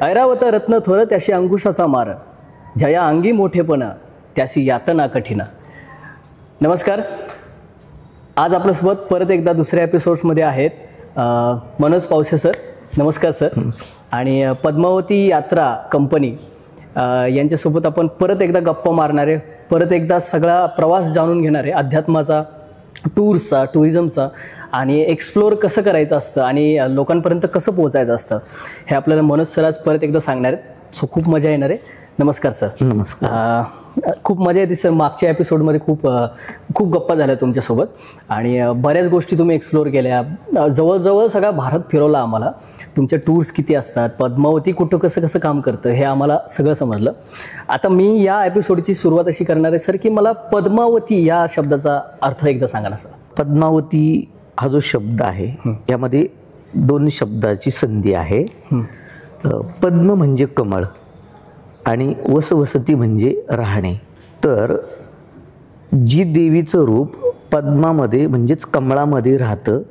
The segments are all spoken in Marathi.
ऐरावत रत्न थोर त्याशी अंकुशाचा मार, जया अंगी मोठेपण त्यासी यातना कठीण. नमस्कार. आज आपल्यासोबत परत एकदा दुसऱ्या एपिसोड्समध्ये आहेत मनोज पावसे सर. नमस्कार सर. आणि पद्मावती यात्रा कंपनी यांच्यासोबत आपण परत एकदा गप्पा मारणारे, परत एकदा सगळा प्रवास जाणून घेणारे, अध्यात्माचा, टूर्सचा, टुरिझमचा आणि एक्सप्लोअर कसं करायचं असतं आणि लोकांपर्यंत कसं पोहोचायचं असतं हे आपल्याला मनोज सर आज परत एकदा सांगणार आहेत. सो खूप मजा येणार आहे. नमस्कार सर. नमस्कार. खूप मजा येते सर. मागच्या एपिसोडमध्ये खूप गप्पा झाल्या तुमच्यासोबत आणि बऱ्याच गोष्टी तुम्ही एक्सप्लोअर केल्या. जवळजवळ सगळा भारत फिरवला आम्हाला. तुमच्या टूर्स किती असतात, पद्मावती कुठं कसं काम करतं हे आम्हाला सगळं समजलं. आता मी या एपिसोडची सुरुवात अशी करणार आहे सर की मला पद्मावती या शब्दाचा अर्थ एकदा सांगा ना सर. पद्मावती हा जो शब्द आहे यामध्ये दोन शब्दाची संधी आहे. पद्म म्हणजे कमळ आणि वसवसती म्हणजे राहणे. तर जी देवीचं रूप पद्मामध्ये म्हणजेच कमळामध्ये राहतं,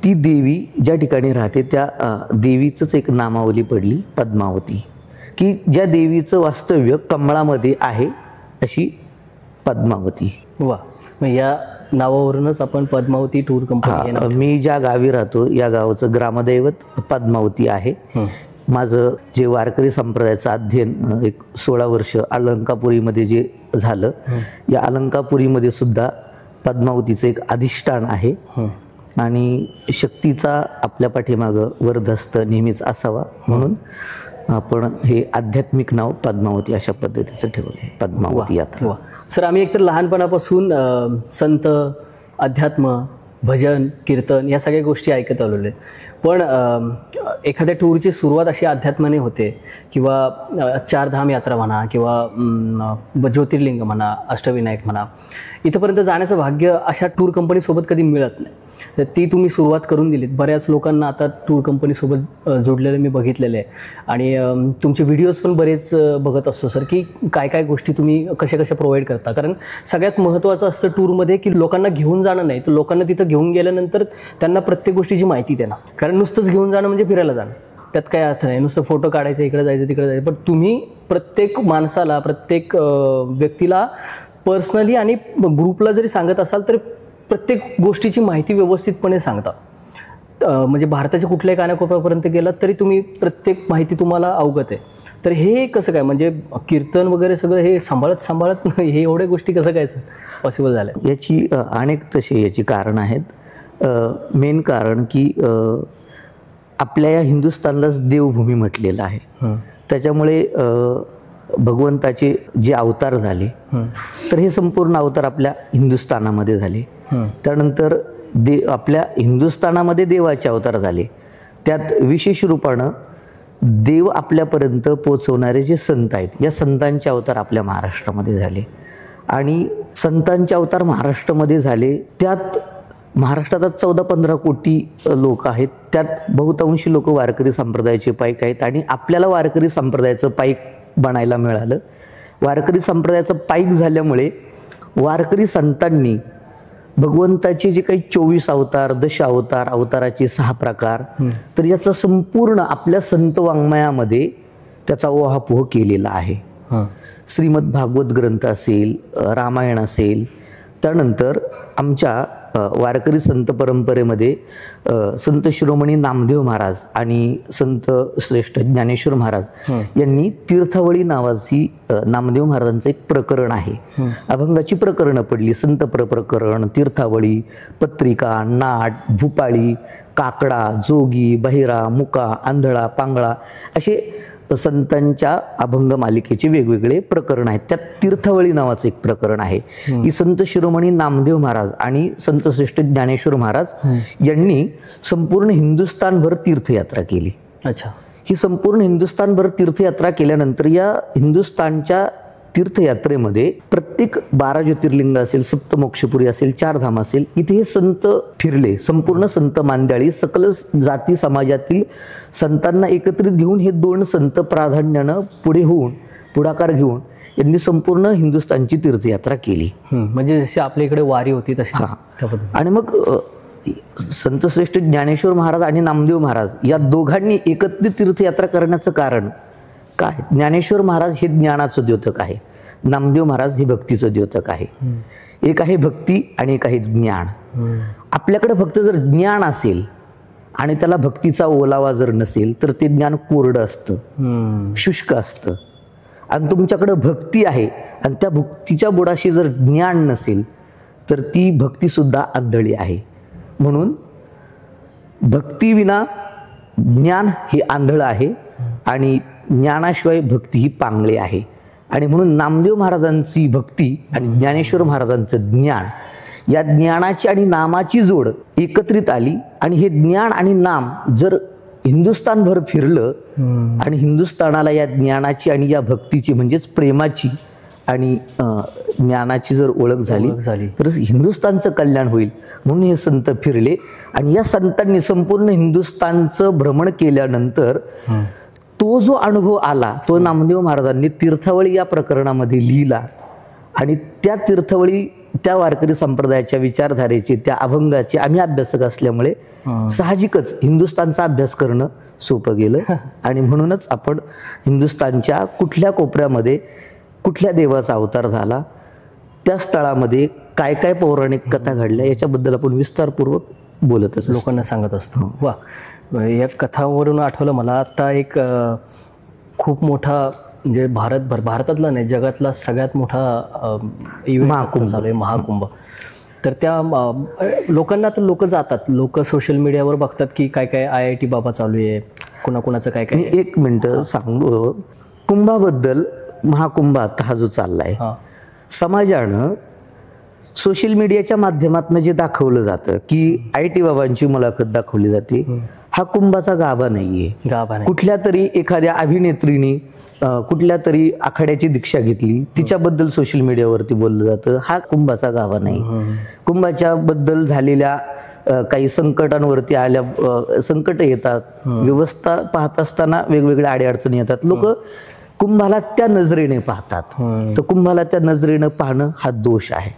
ती देवी ज्या ठिकाणी राहते त्या देवीचंच एक नामावली पडली पद्मावती, की ज्या देवीचं वास्तव्य कमळामध्ये आहे अशी पद्मावती. वा. मग या नावावरूनच आपण पद्मावती टूर कंपनी. मी ज्या गावी राहतो या गावाचं ग्रामदैवत पद्मावती आहे. माझं जे वारकरी संप्रदायाचं अध्ययन एक 16 वर्ष अलंकापुरीमध्ये जे झालं, या अलंकापुरीमध्ये सुद्धा पद्मावतीचं एक अधिष्ठान आहे आणि शक्तीचा आपल्या पाठीमागं वरदहस्त नेहमीच असावा म्हणून आपण हे आध्यात्मिक नाव पद्मावती अशा पद्धतीचं ठेवलं, पद्मावती यात्रा. सर, आम्ही एकतर लहानपणापासून संत, अध्यात्म, भजन, कीर्तन या सगळ्या गोष्टी ऐकत आलेलो आहे. पण एखाद्या टूरची सुरुवात अशी अध्यात्माने होते किंवा चारधाम यात्रा म्हणा किंवा ज्योतिर्लिंग म्हणा, अष्टविनायक म्हणा, इथंपर्यंत जाण्याचं भाग्य अशा टूर कंपनीसोबत कधी मिळत नाही. तर ती तुम्ही सुरुवात करून दिलीत. बऱ्याच लोकांना आता टूर कंपनीसोबत जोडलेलं मी बघितलेलं आहे आणि तुमचे व्हिडिओज पण बरेच बघत असतो सर की काय काय गोष्टी तुम्ही कशा प्रोव्हाइड करता. कारण सगळ्यात महत्त्वाचं असतं टूरमध्ये की लोकांना घेऊन जाणं नाही, तर लोकांना तिथं घेऊन गेल्यानंतर त्यांना प्रत्येक गोष्टीची माहिती देणं. कारण नुसतंच घेऊन जाणं म्हणजे फिरायला जाणं, त्यात काय अर्थ नाही. नुसतं फोटो काढायचं, इकडे जायचं तिकडे जायचं. पण तुम्ही प्रत्येक माणसाला, प्रत्येक व्यक्तीला पर्सनली आणि ग्रुपला जरी सांगत असाल तर प्रत्येक गोष्टीची माहिती व्यवस्थितपणे सांगता. म्हणजे भारताच्या कुठल्याही कानाकोपऱ्यापर्यंत गेलात तरी तुम्ही प्रत्येक माहिती तुम्हाला अवगत आहे. तर हे कसं काय, म्हणजे कीर्तन वगैरे सगळं हे सांभाळत हे एवढ्या गोष्टी कसं काय पॉसिबल झालं? याची अनेक तशी याची कारणं आहेत. मेन कारण की आपल्या या हिंदुस्थानलाच देवभूमी म्हटलेलं आहे. त्याच्यामुळे भगवंताचे जे अवतार झाले तर हे संपूर्ण अवतार आपल्या हिंदुस्थानामध्ये झाले. त्यानंतर आपल्या हिंदुस्थानामध्ये देवाचे अवतार झाले. त्यात विशेष रूपानं देव आपल्यापर्यंत पोचवणारे जे संत आहेत, या संतांचे अवतार आपल्या महाराष्ट्रामध्ये झाले. आणि संतांचे अवतार महाराष्ट्रामध्ये झाले, त्यात महाराष्ट्रात 14-15 कोटी लोक आहेत. त्यात बहुतांशी लोक वारकरी संप्रदायाचे पाईक आहेत आणि आपल्याला वारकरी संप्रदायाचं पाईक बनायला मिळालं. वारकरी संप्रदायाचं पाईक झाल्यामुळे वारकरी संतांनी भगवंताचे जे काही 24 अवतार, दशावतार, अवताराचे 6 प्रकार, तर याचा संपूर्ण आपल्या संत वाङ्मयामध्ये त्याचा ओहापोह केलेला आहे. श्रीमद भागवत ग्रंथ असेल, रामायण असेल, त्यानंतर आमच्या वारकरी संत परंपरेमध्ये संत शिरोमणी नामदेव महाराज आणि संत श्रेष्ठ ज्ञानेश्वर महाराज यांनी तीर्थावळी नावाची नामदेव महाराजांचं एक प्रकरण आहे. अभंगाची प्रकरणं पडली. संत प्रकरण, तीर्थावळी, पत्रिका, नाट, भूपाळी, काकडा, जोगी, बहिरा, मुका, आंधळा, पांगळा असे संतांच्या अभंग मालिकेचे वेगवेगळे प्रकरण आहेत. त्यात तीर्थावळी नावाचं एक प्रकरण आहे की संत शिरोमणी नामदेव महाराज आणि संत श्रेष्ठ ज्ञानेश्वर महाराज यांनी संपूर्ण हिंदुस्थानभर तीर्थयात्रा केली. अच्छा. ही संपूर्ण हिंदुस्थानभर तीर्थयात्रा केल्यानंतर या हिंदुस्थानच्या तीर्थयात्रेमध्ये प्रत्येक 12 ज्योतिर्लिंग असेल, सप्तमोक्षपुरी असेल, चारधाम असेल, इथे हे संत फिरले. संपूर्ण संत मांद्याळी सकल जाती समाजातील संतांना एकत्रित घेऊन हे 2 संत प्राधान्यानं पुढाकार घेऊन यांनी संपूर्ण हिंदुस्थानची तीर्थयात्रा केली. म्हणजे जशी आपल्या इकडे वारी होती तशी. आणि मग संतश्रेष्ठ ज्ञानेश्वर महाराज आणि नामदेव महाराज या दोघांनी एकत्रित तीर्थयात्रा करण्याचं कारण काय? ज्ञानेश्वर महाराज हे ज्ञानाचं द्योतक आहे, नामदेव महाराज हे भक्तीचं द्योतक आहे. एक आहे भक्ती आणि एक आहे ज्ञान. आपल्याकडे फक्त जर ज्ञान असेल आणि त्याला भक्तीचा ओलावा जर नसेल तर ते ज्ञान कोरडं असतं, शुष्क असतं. आणि तुमच्याकडे भक्ती आहे आणि त्या भक्तीच्या बुडाशी जर ज्ञान नसेल तर ती भक्तीसुद्धा आंधळी आहे. म्हणून भक्तीविना ज्ञान हे आंधळं आहे आणि ज्ञानाशिवाय भक्ती ही पांगळी आहे. आणि म्हणून नामदेव महाराजांची भक्ती आणि ज्ञानेश्वर महाराजांचं ज्ञान, या ज्ञानाची आणि नामाची जोड एकत्रित आली. आणि हे ज्ञान आणि नाम जर हिंदुस्थानभर फिरलं आणि हिंदुस्थानाला या ज्ञानाची आणि या भक्तीची म्हणजेच प्रेमाची आणि ज्ञानाची जर ओळख झाली तर हिंदुस्थानचं कल्याण होईल. म्हणून हे संत फिरले आणि या संतांनी संपूर्ण हिंदुस्थानचं भ्रमण केल्यानंतर तो जो अनुभव आला तो नामदेव महाराजांनी तीर्थावळी या प्रकरणामध्ये लिहिला. आणि त्या तीर्थावळी त्या वारकरी संप्रदायाच्या विचारधारेचे, त्या अभंगाचे आम्ही अभ्यासक असल्यामुळे साहजिकच हिंदुस्थानचा अभ्यास करणं सोपं गेलं. आणि म्हणूनच आपण हिंदुस्थानच्या कुठल्या कोपऱ्यामध्ये कुठल्या देवाचा अवतार झाला, त्या स्थळामध्ये काय काय पौराणिक कथा घडल्या याच्याबद्दल आपण विस्तारपूर्वक बोलतच लोकांना सांगत असतो. वा, या कथावरून आठवलं मला आता एक खूप मोठा म्हणजे भारतातला नाही जगातला सगळ्यात मोठा महाकुंभ चालू आहे, महाकुंभ. तर त्या लोकांना तर लोक जातात, लोक सोशल मीडियावर बघतात की काय काय IIT बाबा चालू आहे, कुणाकुणाचं काय काय. एक मिनटं सांगू कुंभाबद्दल. महाकुंभ आता हा जो चाललाय, समाजानं सोशल मीडियाच्या माध्यमातून जे दाखवलं जातं की IIT बाबांची मुलाखत दाखवली जाते, हा कुंभाचा गाभा नाहीये. कुठल्या तरी एखाद्या अभिनेत्रीने कुठल्या तरी आखाड्याची दीक्षा घेतली, तिच्याबद्दल सोशल मीडियावरती बोललं जातं, हा कुंभाचा गाभा नाही. कुंभाच्या बद्दल झालेल्या काही संकटांवरती संकट येतात, व्यवस्था पाहत असताना वेगवेगळ्या अडीअडचणी येतात, लोक कुंभाला त्या नजरेने पाहतात. तर कुंभाला त्या नजरेने पाहणं हा दोष आहे.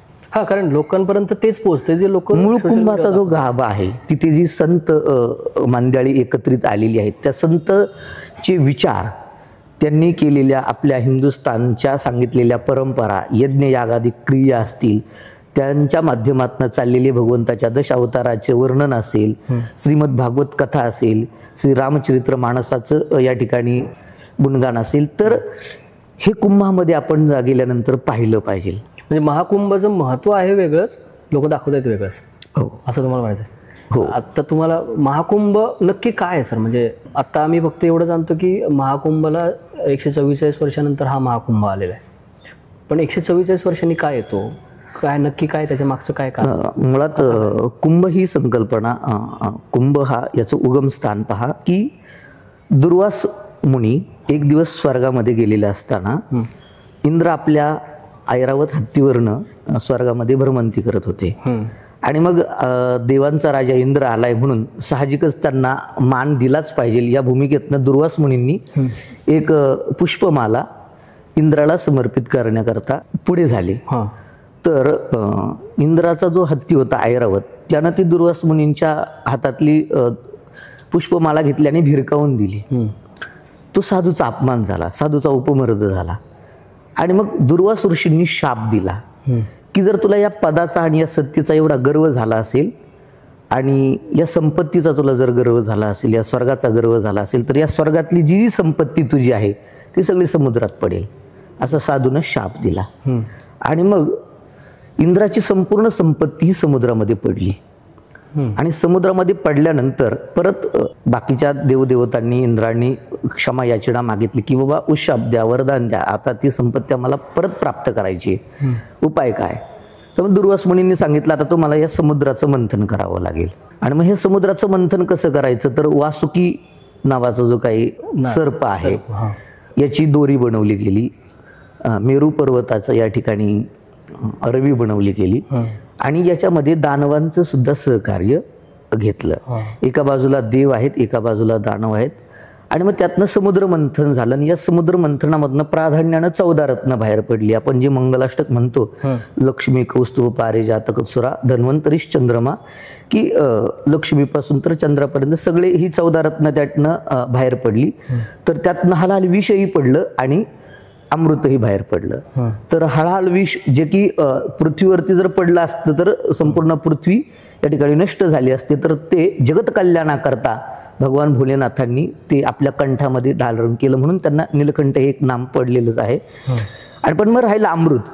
कारण लोकांपर्यंत तेच पोहोचते जे लोक. मूळ कुंभाचा जो गाभा आहे तिथे जी संत मंडळी एकत्रित आलेली आहेत, त्या संतचे विचार, त्यांनी केलेल्या आपल्या हिंदुस्थानच्या सांगितलेल्या परंपरा, यज्ञ यागादी क्रिया असतील, त्यांच्या माध्यमातून चाललेले भगवंताच्या दशावताराचे वर्णन असेल, श्रीमद भागवत कथा असेल, श्री रामचरित्र मानसाचं या ठिकाणी गुणगान असेल, तर हे कुंभामध्ये आपण गेल्यानंतर पाहिलं पाहिजे. म्हणजे महाकुंभाचं महत्व आहे वेगळंच, लोक दाखवत आहेत वेगळंच. हो, असं तुम्हाला म्हणायचं आहे. हो. आता तुम्हाला महाकुंभ नक्की काय आहे सर? म्हणजे आता आम्ही फक्त एवढं जाणतो की महाकुंभला 144 वर्षानंतर हा महाकुंभ आलेला आहे, पण 144 वर्षांनी काय येतो, काय नक्की काय त्याच्या मागचं काय कारण? मुळात कुंभ ही संकल्पना, कुंभ हा याचं उगमस्थान पहा की दुर्वास मुनी एक दिवस स्वर्गामध्ये गेलेले असताना इंद्र आपल्या ऐरावत हत्तीवरनं स्वर्गामध्ये भ्रमंती करत होते. आणि मग देवांचा राजा इंद्र आलाय म्हणून साहजिकच त्यांना मान दिलाच पाहिजे या भूमिकेतनं दुर्वास मुनींनी एक पुष्पमाला इंद्राला समर्पित करण्याकरता पुढे झाले. तर इंद्राचा जो हत्ती होता ऐरावत, त्यानं ती दुर्वास मुनींच्या हातातली पुष्पमाला घेतली आणि भिरकावून दिली. तो साधूचा अपमान झाला, साधूचा उपमर्द झाला. आणि मग दुर्वास ऋषींनी शाप दिला की जर तुला या पदाचा आणि या सत्तेचा एवढा गर्व झाला असेल आणि या संपत्तीचा तुला जर गर्व झाला असेल, या स्वर्गाचा गर्व झाला असेल, तर या स्वर्गातली जी संपत्ती तुझी आहे ती सगळी समुद्रात पडेल, असा साधूनं शाप दिला. आणि मग इंद्राची संपूर्ण संपत्ती ही समुद्रामध्ये पडली. आणि समुद्रामध्ये पडल्यानंतर परत बाकीच्या देवदेवतांनी, इंद्रांनी क्षमा याचना मागितली की बाबा उशाप द्या, वरदान द्या, आता ती संपत्ती आम्हाला परत प्राप्त करायची, उपाय काय? तर मग दुर्वास मुनींनी सांगितलं आता तुम्हाला या समुद्राचं मंथन करावं लागेल. आणि मग हे समुद्राचं मंथन कसं करायचं, तर वासुकी नावाचा जो काही सर्प आहे याची दोरी बनवली गेली, मेरू पर्वताचं या ठिकाणी रवी बनवली गेली आणि याच्यामध्ये दानवांचं सुद्धा सहकार्य घेतलं. एका बाजूला देव आहेत, एका बाजूला दानव आहेत आणि मग त्यातनं समुद्र मंथन झालं आणि या समुद्र मंथनामधनं प्राधान्यानं 14 रत्न बाहेर पडली. आपण जे मंगलाष्टक म्हणतो, लक्ष्मी कौस्तुभ पारिजातक सुरा धन्वंतरीश चंद्रमा, की लक्ष्मीपासून तर चंद्रापर्यंत सगळे ही 14 रत्न त्यातनं बाहेर पडली. तर त्यातनं हलाल विषही पडलं आणि अमृतही बाहेर पडलं. तर हळहळ विष जे की पृथ्वीवरती जर पडलं असतं तर संपूर्ण पृथ्वी या ठिकाणी नष्ट झाली असते, तर ते जगत कल्याणाकरता भगवान भोलेनाथांनी ते आपल्या कंठामध्ये धारण केलं, म्हणून त्यांना नीलकंठ हे एक नाम पडलेलंच आहे. आणि पण मग राहिलं अमृत.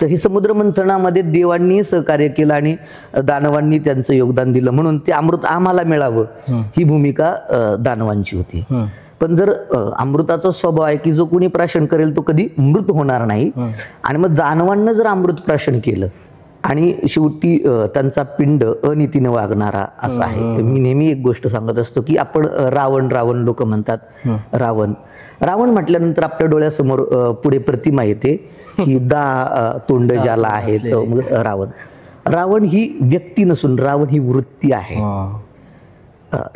तर हे समुद्र मंथनामध्ये देवांनी सहकार्य केलं आणि दानवांनी त्यांचं योगदान दिलं, म्हणून ते अमृत आम्हाला मिळावं ही भूमिका दानवांची होती. पण जर अमृताचा स्वभाव आहे की जो कोणी प्राशन करेल तो कधी मृत होणार नाही, आणि मग दानवांना जर अमृत प्राशन केलं आणि शेवटी त्यांचा पिंड अनितीने वागणारा असा आहे. मी नेहमी एक गोष्ट सांगत असतो की आपण रावण लोक म्हणतात. रावण म्हटल्यानंतर आपल्या डोळ्यासमोर पुढे प्रतिमा येते की 10 तोंड ज्याला आहेत. मग रावण ही व्यक्ती नसून रावण ही वृत्ती आहे.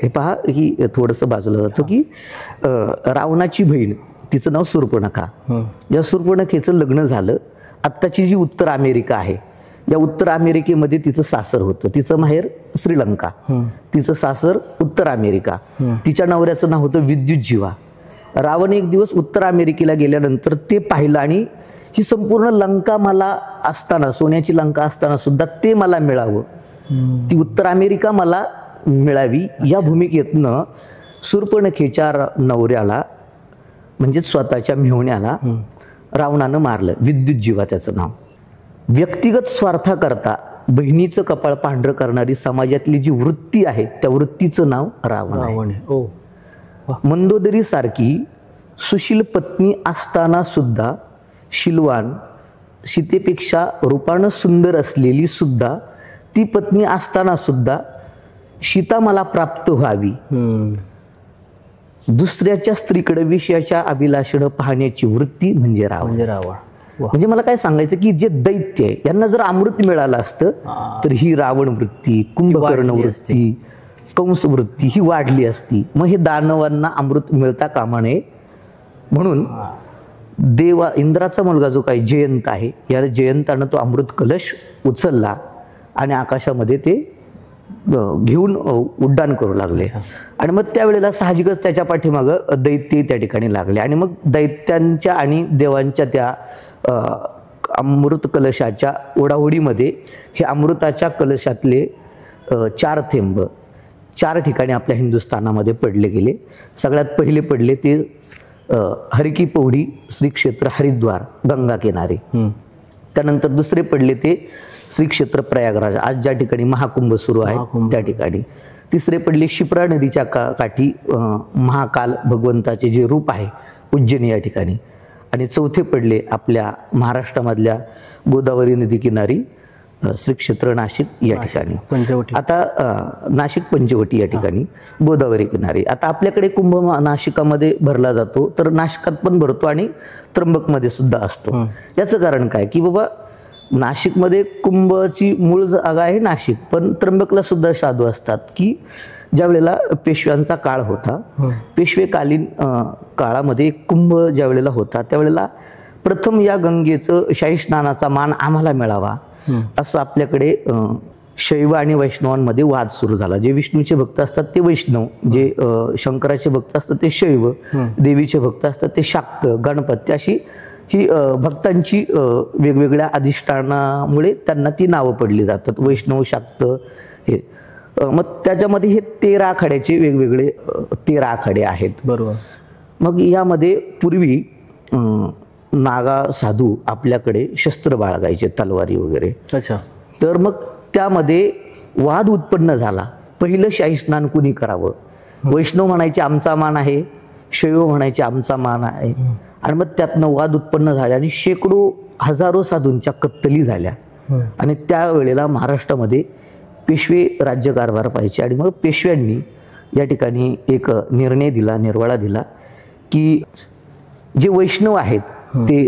हे पहा, ही थोडंसं बाजूला जातो की रावणाची बहीण, तिचं नाव शूर्पणखा. या शूर्पणखेचं लग्न झालं. आत्ताची जी उत्तर अमेरिका आहे, या उत्तर अमेरिकेमध्ये तिचं सासर होतं. तिचं माहेर श्रीलंका, तिचं सासर उत्तर अमेरिका. तिच्या नवऱ्याचं नाव होतं विद्युतजीवा. रावण एक दिवस उत्तर अमेरिकेला गेल्यानंतर ते पाहिलं आणि ही संपूर्ण लंका मला असताना, सोन्याची लंका असताना सुद्धा ते मला मिळावं, ती उत्तर अमेरिका मला मिळावी, या भूमिकेतनं शूर्पणखेच्या नवऱ्याला म्हणजे स्वतःच्या मेहुण्याला रावणानं मारलं. विद्युतजीवा त्याचं नाव. व्यक्तिगत स्वार्थाकरता बहिणीचं कपाळ पांढरं करणारी समाजातली जी वृत्ती आहे त्या वृत्तीचं नाव रावण आहे. मंदोदरी सारखी सुशील पत्नी असताना सुद्धा शीलवान, सीतेपेक्षा रूपानं सुंदर असलेली सुद्धा ती पत्नी असताना सुद्धा सीता मला प्राप्त व्हावी, दुसऱ्याच्या स्त्रीकडे विषयाच्या अभिलाषेनं पाहण्याची वृत्ती म्हणजे रावण. म्हणजे मला काय सांगायचं की जे दैत्य आहे यांना जर अमृत मिळालं असतं तर ही रावण वृत्ती, कुंभकर्ण वृत्ती, कंस वृत्ती ही वाढली असती. मग हे दानवांना अमृत मिळता कामा नये म्हणून इंद्राचा मुलगा जो काही जयंत आहे, या जयंतानं तो अमृत कलश उचलला आणि आकाशामध्ये ते घेऊन उड्डाण करू लागले. आणि मग त्यावेळेला साहजिकच त्याच्या पाठीमागं दैत्य त्या ठिकाणी लागले. आणि मग दैत्यांच्या आणि देवांच्या त्या अमृत कलशाच्या ओढाओढीमध्ये हे अमृताच्या कलशातले 4 थेंब 4 ठिकाणी आपल्या हिंदुस्थानामध्ये पडले गेले. सगळ्यात पहिले पडले ते हरकी पौडी श्री क्षेत्र हरिद्वार गंगा किनारे. त्यानंतर दुसरे पडले ते श्री क्षेत्र प्रयागराज, आज ज्या ठिकाणी महाकुंभ सुरू आहे त्या ठिकाणी. तिसरे पडले शिप्रा नदीच्या काठी महाकाल भगवंताचे जे रूप आहे उज्जैन या ठिकाणी. आणि चौथे पडले आपल्या महाराष्ट्रामधल्या गोदावरी नदी किनारी श्री क्षेत्र नाशिक या ठिकाणी. आता नाशिक पंचवटी या ठिकाणी गोदावरी किनारी. आता आपल्याकडे कुंभ नाशिकामध्ये भरला जातो, तर नाशिकात पण भरतो आणि त्र्यंबकमध्ये सुद्धा असतो. याचं कारण काय की बाबा नाशिकमध्ये कुंभची मूळ जागा आहे नाशिक, पण त्र्यंबकला सुद्धा साधू असतात की ज्या वेळेला पेशव्यांचा काळ होता, पेशवेकालीन काळामध्ये कुंभ ज्या वेळेला होता त्यावेळेला प्रथम या गंगेचं शाही स्नानाचा मान आम्हाला मिळावा असं आपल्याकडे शैव आणि वैष्णवांमध्ये वाद सुरू झाला. जे विष्णूचे भक्त असतात ते वैष्णव, जे शंकराचे भक्त असतात ते शैव, देवीचे भक्त असतात ते शाक्त, गणपती, अशी ही भक्तांची वेगवेगळ्या अधिष्ठानामुळे त्यांना ती नावं पडली जातात, वैष्णव, शाक्त हे. मग त्याच्यामध्ये हे 13 आखाड्याचे वेगवेगळे 13 आखाडे आहेत. बरोबर. मग यामध्ये पूर्वी नागा साधू आपल्याकडे शस्त्र बाळगायचे, तलवारी वगैरे. अच्छा. तर मग त्यामध्ये वाद उत्पन्न झाला, पहिलं शाही स्नान कुणी करावं. वैष्णव म्हणायचे आमचा मान आहे, शैव म्हणायचे आमचा मान आहे. आणि मग त्यातनं वाद उत्पन्न झाले आणि शेकडो हजारो साधूंच्या कत्तली झाल्या. आणि त्यावेळेला महाराष्ट्रामध्ये पेशवे राज्यकारभार पाहिजे. आणि मग पेशव्यांनी या ठिकाणी एक निर्णय दिला, निर्वाळा दिला की जे वैष्णव आहेत ते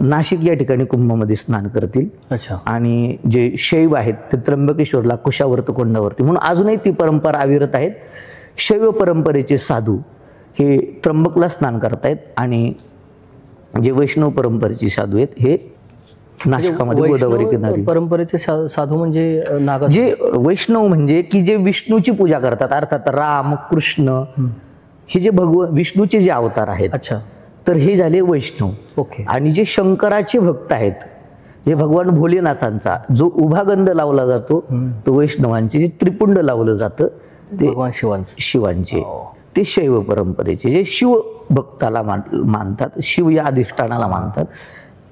नाशिक या ठिकाणी कुंभमध्ये स्नान करतील. अच्छा. आणि जे शैव आहेत ते त्र्यंबकेश्वरला कुशावर्त कोंडावरती, म्हणून अजूनही ती परंपरा अविरत आहेत. शैव परंपरेचे साधू हे त्र्यंबकला स्नान करतायत आणि जे वैष्णव परंपरेचे साधू आहेत हे नाशिकामध्ये गोदावरी किनारी. परंपरेचे साधू म्हणजे नागा, जे वैष्णव म्हणजे की जे विष्णूची पूजा करतात, अर्थात राम कृष्ण हे जे विष्णूचे जे अवतार आहेत. अच्छा. तर हे झाले वैष्णव. ओके. आणि जे शंकराचे भक्त आहेत, हे भगवान भोलेनाथांचा जो उभा गंध लावला जातो तो वैष्णवांचे, जे त्रिपुंड लावलं जातं ते भगवान शिवांचे. ते शैव परंपरेचे, जे शिव भक्ताला मानतात, शिव या अधिष्ठानाला मानतात,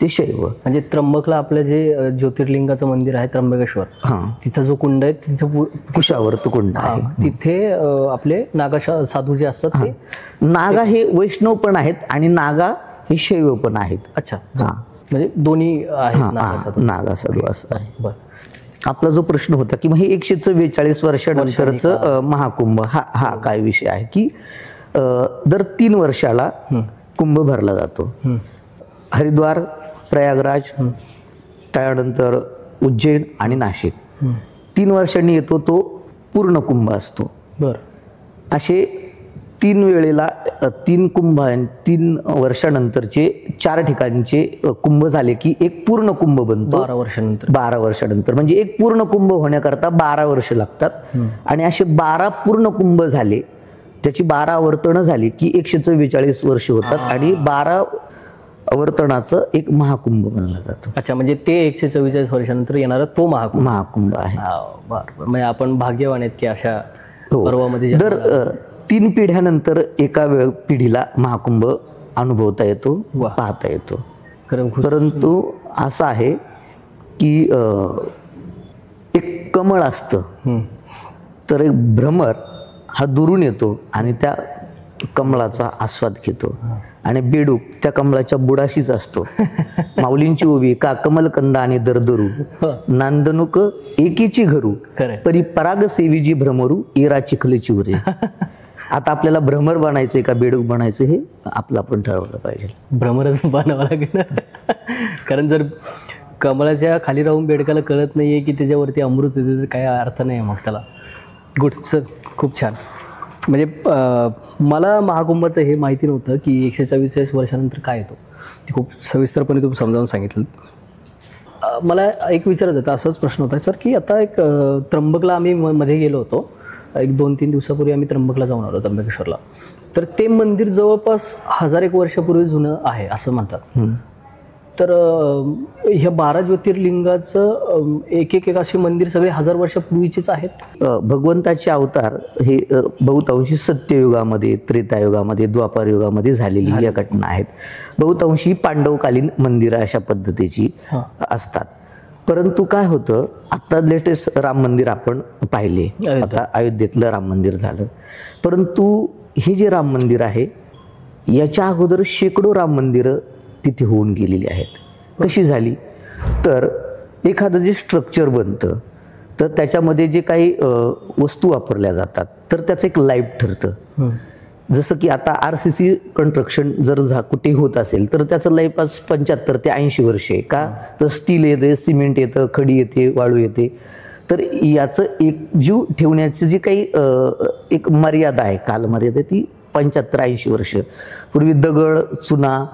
ते शैव. म्हणजे त्र्यंबकला आपलं जे ज्योतिर्लिंगाचं मंदिर आहे त्र्यंबकेश्वर, तिथं जो कुंड आहे तिथं कुशावर्त कुंड आहे, तिथे आपले नागा साधू जे असतात ते. नागा हे वैष्णव पण आहेत आणि नागा हे शैव पण आहेत. अच्छा. म्हणजे दोन्ही आहेत नागा साधू असं आहे. बरं. आपला जो प्रश्न होता की मग हे 144 वर्षानंतरचं महाकुंभ हा काय विषय आहे की दर 3 वर्षाला कुंभ भरला जातो. हरिद्वार, प्रयागराज, त्यानंतर उज्जैन आणि नाशिक 3 वर्षांनी येतो तो पूर्ण कुंभ असतो. बरं. असे 3 वेळेला 3 वर्षानंतरचे 4 ठिकाणचे कुंभ झाले की एक पूर्ण कुंभ बनतो. 12 वर्षानंतर म्हणजे एक पूर्ण कुंभ होण्याकरता 12 वर्ष लागतात. आणि असे 12 पूर्ण कुंभ झाले, त्याची 12 आवर्तनं झाली की 144 वर्ष होतात आणि 12 आवर्तनाचं एक महाकुंभ बनला जातो. अच्छा. म्हणजे ते 144 वर्षानंतर येणारा तो महाकुंभ आहे. बरं. म्हणजे आपण भाग्यवान आहेत की अशा पर्वामध्ये दर 3 पिढ्यानंतर एका पिढीला महाकुंभ अनुभवता येतो, पाहता येतो. परंतु असं आहे की एक कमळ असतं, तर एक भ्रमर हा दुरून येतो आणि त्या कमळाचा आस्वाद घेतो आणि बेडूक त्या कमळाच्या बुडाशीच असतो. माऊलींची ओवी का कमलकंदा आणि दरदरू नांदनुक एकीची घरू परी पराग सेवीजी भ्रमरू एरा चिखलीची उरे. आता आपल्याला भ्रमर बनायचंय का बेडूक बनायचं हे आपलं आपण ठरवलं पाहिजे. भ्रमरच बनावं लागेल, कारण जर कमळाच्या खाली राहून बेडकाला कळत नाहीये की त्याच्यावरती अमृत येते तर काय अर्थ नाही मग त्याला. गुड सर, खूप छान. म्हणजे मला महाकुंभाचं हे माहिती नव्हतं की 144 वर्षानंतर काय येतो. ते खूप सविस्तरपणे तुम्ही समजावून सांगितलं. मला एक विचारत होता, असाच प्रश्न होता सर की आता एक त्र्यंबकला आम्ही मध्ये गेलो होतो, एक 2-3 दिवसापूर्वी आम्ही त्र्यंबकला जाऊन आलो त्र्यंबकेश्वरला. तर ते मंदिर जवळपास 1001 वर्षापूर्वी जुनं आहे असं म्हणतात. तर ह्या 12 ज्योतिर्लिंगाचं एक असे मंदिर सगळे 1000 वर्षापूर्वीचेच आहेत. भगवंताचे अवतार हे बहुतांशी सत्ययुगामध्ये, त्रेतायुगामध्ये, द्वापारयुगामध्ये झालेली या घटना आहेत. बहुतांशी पांडवकालीन मंदिरं अशा पद्धतीची असतात. परंतु काय होतं, आता लेटेस्ट राम मंदिर आपण पाहिले, आता अयोध्येतलं राम मंदिर झालं. परंतु हे जे राम मंदिर आहे याच्या अगोदर शेकडो राम मंदिरं तिथे होऊन गेलेली आहेत. कशी झाली तर एखादं जे स्ट्रक्चर बनतं तर त्याच्यामध्ये जे काही वस्तू वापरल्या जातात तर त्याचं एक लाईफ ठरतं. जसं की आता RCC कन्स्ट्रक्शन जर कुठे होत असेल तर त्याचं लाईफ आज 75 ते 80 वर्ष आहे. का तर स्टील येते, सिमेंट येतं, खडी येते, वाळू येते. तर याचं एक जीव ठेवण्याची जी काही एक मर्यादा आहे, कालमर्यादा, ती 75-80 वर्ष. पूर्वी दगड, चुना,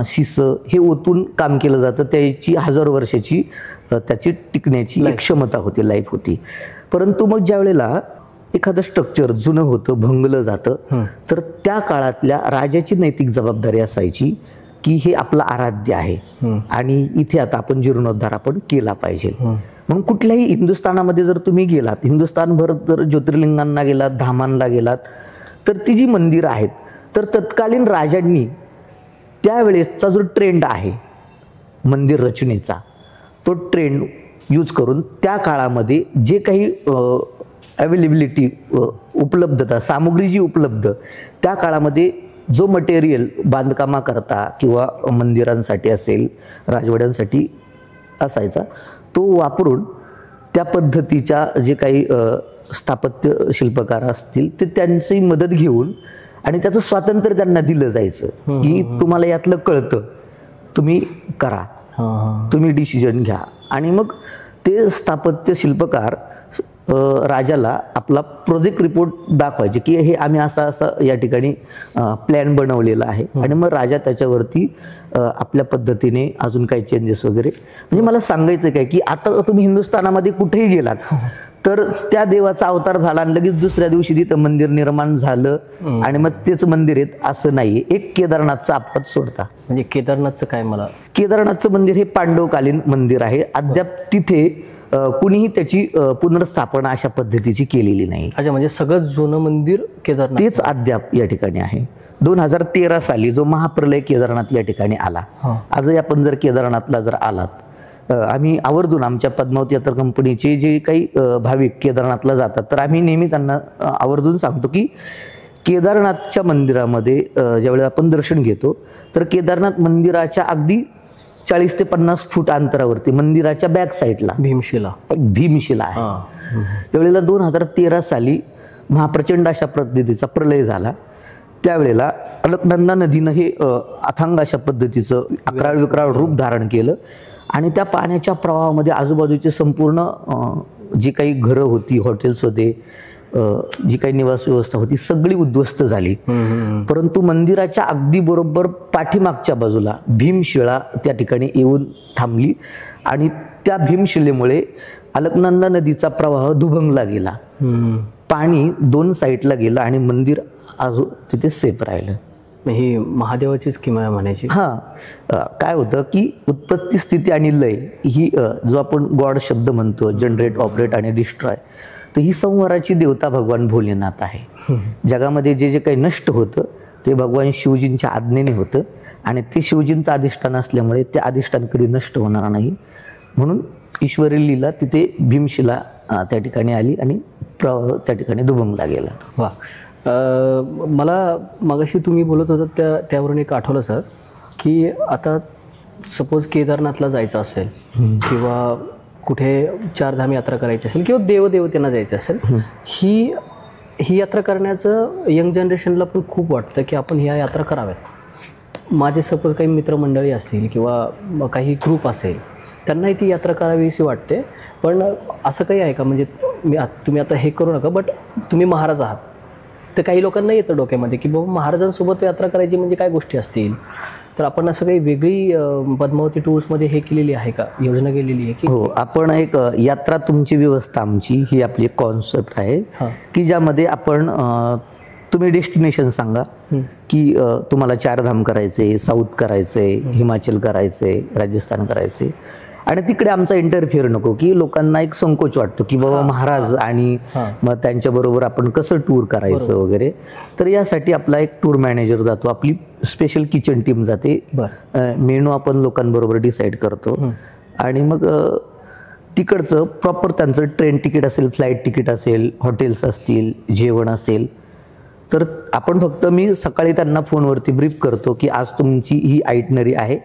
शिस हे ओतून काम केलं जातं. त्याची 1000 वर्षाची त्याची टिकण्याची एक क्षमता होती, लाईफ होती. परंतु मग ज्या वेळेला एखादं स्ट्रक्चर जुनं होतं, भंगलं जातं, तर त्या काळातल्या राजाची नैतिक जबाबदारी असायची की हे आपलं आराध्य आहे आणि इथे आता आपण जीर्णोद्धार आपण केला पाहिजे. म्हणून कुठल्याही हिंदुस्थानामध्ये जर तुम्ही गेलात, हिंदुस्थानभर जर ज्योतिर्लिंगांना गेलात, धामांना गेलात, तर ती जी मंदिरं आहेत तर तत्कालीन राजांनी त्यावेळेसचा जो ट्रेंड आहे मंदिर रचनेचा, तो ट्रेंड यूज करून त्या काळामध्ये जे काही अवेलेबिलिटी, उपलब्धता, सामुग्री जी उपलब्ध त्या काळामध्ये जो मटेरियल बांधकामाकरता किंवा मंदिरांसाठी असेल, राजवाड्यांसाठी असायचा, तो वापरून त्या पद्धतीच्या जे काही स्थापत्य शिल्पकार असतील ते त्यांची मदत घेऊन आणि त्याचं स्वातंत्र्य त्यांना दिलं जायचं की तुम्हाला यातलं कळतं, तुम्ही करा, तुम्ही डिसिजन घ्या. आणि मग ते स्थापत्य शिल्पकार राजाला आपला प्रोजेक्ट रिपोर्ट दाखवायचे की हे आम्ही असं या ठिकाणी प्लॅन बनवलेला आहे, आणि मग राजा त्याच्यावरती आपल्या पद्धतीने अजून काही चेंजेस वगैरे. म्हणजे मला सांगायचं काय की आता तुम्ही हिंदुस्थानामध्ये कुठेही गेलात तर त्या देवाचा अवतार झाला आणि लगेच दुसऱ्या दिवशी तिथं मंदिर निर्माण झालं आणि मग तेच मंदिर आहेत असं नाहीये. एक केदारनाथचा अपवाद सोडता. म्हणजे केदारनाथचं काय? मला केदारनाथचं मंदिर हे पांडवकालीन मंदिर आहे. अद्याप तिथे कुणीही त्याची पुनर्स्थापना अशा पद्धतीची केलेली नाही. अच्छा, म्हणजे सगळं जुनं मंदिर केदारनाथ तेच अद्याप या ठिकाणी आहे. 2013 साली जो महाप्रलय केदारनाथ या ठिकाणी आला, आजही आपण जर केदारनाथला जर आलात, आम्ही आवर्जून आमच्या पद्मावती यात्रा कंपनीचे जे काही भाविक केदारनाथला जातात तर आम्ही नेहमी त्यांना आवर्जून सांगतो की केदारनाथच्या मंदिरामध्ये ज्यावेळेस आपण दर्शन घेतो तर केदारनाथ मंदिराच्या अगदी 40 ते 50 फूट अंतरावरती मंदिराच्या बॅक साईडला भीमशिला आहे. त्यावेळेला 2013 साली महाप्रचंड अशा पद्धतीचा प्रलय झाला. त्यावेळेला अलकनंदा नदीनं हे अथांग अशा पद्धतीचं अकराळ विकराळ रूप धारण केलं आणि त्या पाण्याच्या प्रवाहामध्ये आजूबाजूचे संपूर्ण जी काही घरं होती, हॉटेल्स होते, जी काही निवास व्यवस्था होती सगळी उद्ध्वस्त झाली. परंतु मंदिराच्या अगदी बरोबर पाठीमागच्या बाजूला भीमशिळा त्या ठिकाणी येऊन थांबली आणि त्या भीमशिलेमुळे अलकनंदा नदीचा प्रवाह दुभंगला गेला. पाणी 2 साईडला गेलं आणि मंदिर अजून तिथे सेफ राहिलं. ही महादेवाचीच किमया म्हणायची. काय होतं की उत्पत्ती, स्थिती आणि लय ही जो आपण गॉड शब्द म्हणतो, जनरेट, ऑपरेट आणि डिस्ट्रॉय, तर ही संहाराची देवता भगवान भोलेनाथ आहे. जगामध्ये जे जे काही नष्ट होतं ते भगवान शिवजींच्या आज्ञेने होतं आणि ते शिवजींचं अधिष्ठान असल्यामुळे ते अधिष्ठान कधी नष्ट होणार नाही. म्हणून ईश्वरी लीला तिथे भीमशिला त्या ठिकाणी आली आणि प्रवाह त्या ठिकाणी दुभंगला गेला. वा. मला मगाशी तुम्ही बोलत होता त्यावरून एक आठवलं सर की आता सपोज केदारनाथला जायचं असेल किंवा कुठे चारधाम यात्रा करायची असेल किंवा देवदेवतेना जायचं असेल, ही यात्रा करण्याचं यंग जनरेशनला पण खूप वाटतं की आपण ह्या यात्रा कराव्यात. माझे सपोज काही मित्रमंडळी असतील किंवा काही ग्रुप असेल त्यांनाही ती यात्रा करावीशी वाटते. पण असं काही आहे का, म्हणजे तुम्ही आता हे करू नका, बट तुम्ही महाराज आहात तर काही लोकांना येतं डोक्यामध्ये की बाबा महाराजांसोबत यात्रा करायची म्हणजे काय गोष्टी असतील, तर आपण असं काही वेगळी पद्मावती टूर्समध्ये हे केलेली आहे का, योजना केलेली आहे की? हो, आपण एक यात्रा तुमची व्यवस्था आमची ही आपली कॉन्सेप्ट आहे की ज्यामध्ये आपण तुम्ही डेस्टिनेशन सांगा की तुम्हाला चारधाम करायचे, साऊथ करायचे, हिमाचल करायचे, राजस्थान करायचे, आणि तिकडे आमचा इंटरफिअर नको की लोकांना एक संकोच वाटतो की बाबा महाराज आणि मग त्यांच्याबरोबर आपण कसं टूर करायचं वगैरे. तर यासाठी आपला एक टूर मॅनेजर जातो, आपली स्पेशल किचन टीम जाते, मेनू आपण लोकांबरोबर डिसाईड करतो आणि मग तिकडचं प्रॉपर त्यांचं ट्रेन तिकीट असेल, फ्लाईट तिकीट असेल, हॉटेल्स असतील, जेवण असेल, तर आपण फक्त मी सकाळी त्यांना फोनवरती ब्रीफ करतो की आज तुमची ही आयटनरी आहे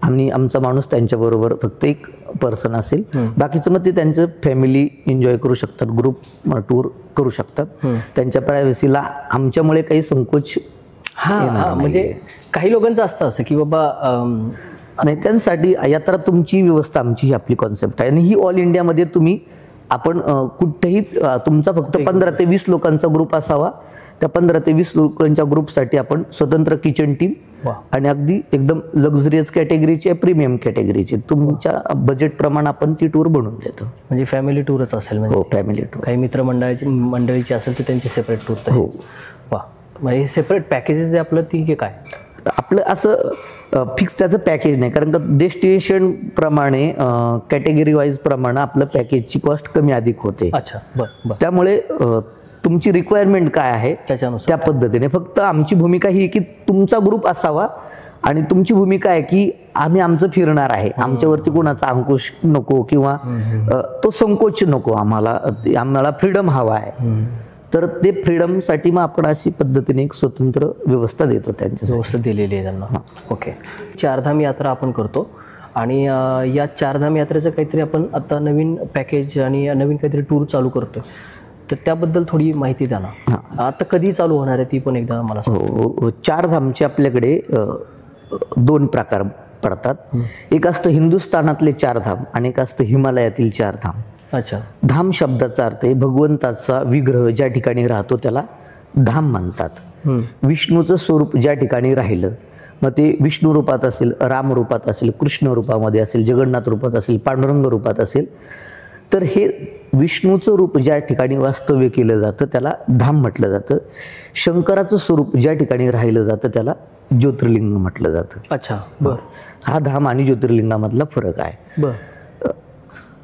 आणि आमचा माणूस त्यांच्याबरोबर फक्त एक पर्सन असेल, बाकीचं मग ते त्यांचं फॅमिली एन्जॉय करू शकतात, ग्रुप टूर करू शकतात. त्यांच्या प्रायव्हसीला आमच्यामुळे काही संकोच म्हणजे काही लोकांचं असतं असं की बाबा नाही, त्यांसाठी यात्रा तुमची व्यवस्था आमची ही आपली कॉन्सेप्ट आहे आणि ही ऑल इंडियामध्ये तुम्ही आपण कुठेही तुमचा फक्त 15 ते 20 लोकांचा ग्रुप असावा. त्या 15 ते 20 लोकांच्या ग्रुपसाठी आपण स्वतंत्र किचन टीम आणि अगदी एकदम लक्झरियस कॅटेगरीची, प्रीमियम कॅटेगरीची तुमच्या बजेट प्रमाणे आपण ती टूर बनवून देतो. म्हणजे फॅमिली टूरच असेल? म्हणजे हो, फॅमिली टूर. काही मंडळीची असेल तर त्यांची सेपरेट टूर? हो. वा. म्हणजे सेपरेट पॅकेजेस आहे आपलं, ती काय आपलं असं फिक्स त्याचं पॅकेज नाही, कारण का डेस्टिनेशन प्रमाणे कॅटेगरी वाईज प्रमाणे आपलं पॅकेजची कॉस्ट कमी अधिक होते. अच्छा, बरं. त्यामुळे तुमची रिक्वायरमेंट काय आहे त्याच्यानुसार त्या पद्धतीने. फक्त आमची भूमिका ही की तुमचा ग्रुप असावा आणि तुमची भूमिका आहे की आम्ही आमचं फिरणार आहे, आमच्यावरती कोणाचा अंकुश नको किंवा तो संकोच नको, आम्हाला फ्रीडम हवा आहे. तर ते फ्रीडमसाठी मग आपण अशी पद्धतीने एक स्वतंत्र व्यवस्था देतो, त्यांच्या व्यवस्था दिलेली आहे त्यांना. ओके. चारधाम यात्रा आपण करतो आणि या चारधाम यात्रेचं काहीतरी आपण आता नवीन पॅकेज आणि नवीन काहीतरी टूर चालू करतो, तर त्याबद्दल थोडी माहिती द्या ना. आता कधी चालू होणार आहे ती पण एकदा मला सांगा. चारधामचे आपल्याकडे 2 प्रकार. पडतात. एक असतं हिंदुस्थानातले 4 धाम आणि एक असतं हिमालयातील 4 धाम. अच्छा. धाम शब्दाचा अर्थ आहे भगवंताचा विग्रह ज्या ठिकाणी राहतो त्याला धाम म्हणतात. विष्णूचं स्वरूप ज्या ठिकाणी राहिलं, मग ते विष्णू रूपात असेल, राम रूपात असेल, कृष्ण रूपामध्ये असेल, जगन्नाथ रूपात असेल, पांडुरंग रूपात असेल, तर हे विष्णूचं रूप ज्या ठिकाणी वास्तव्य केलं जातं त्याला धाम म्हटलं जातं. शंकराचं स्वरूप ज्या ठिकाणी राहिलं जातं त्याला ज्योतिर्लिंग म्हटलं जातं. अच्छा. बर. हा धाम आणि ज्योतिर्लिंगामधला फरक आहे. बर.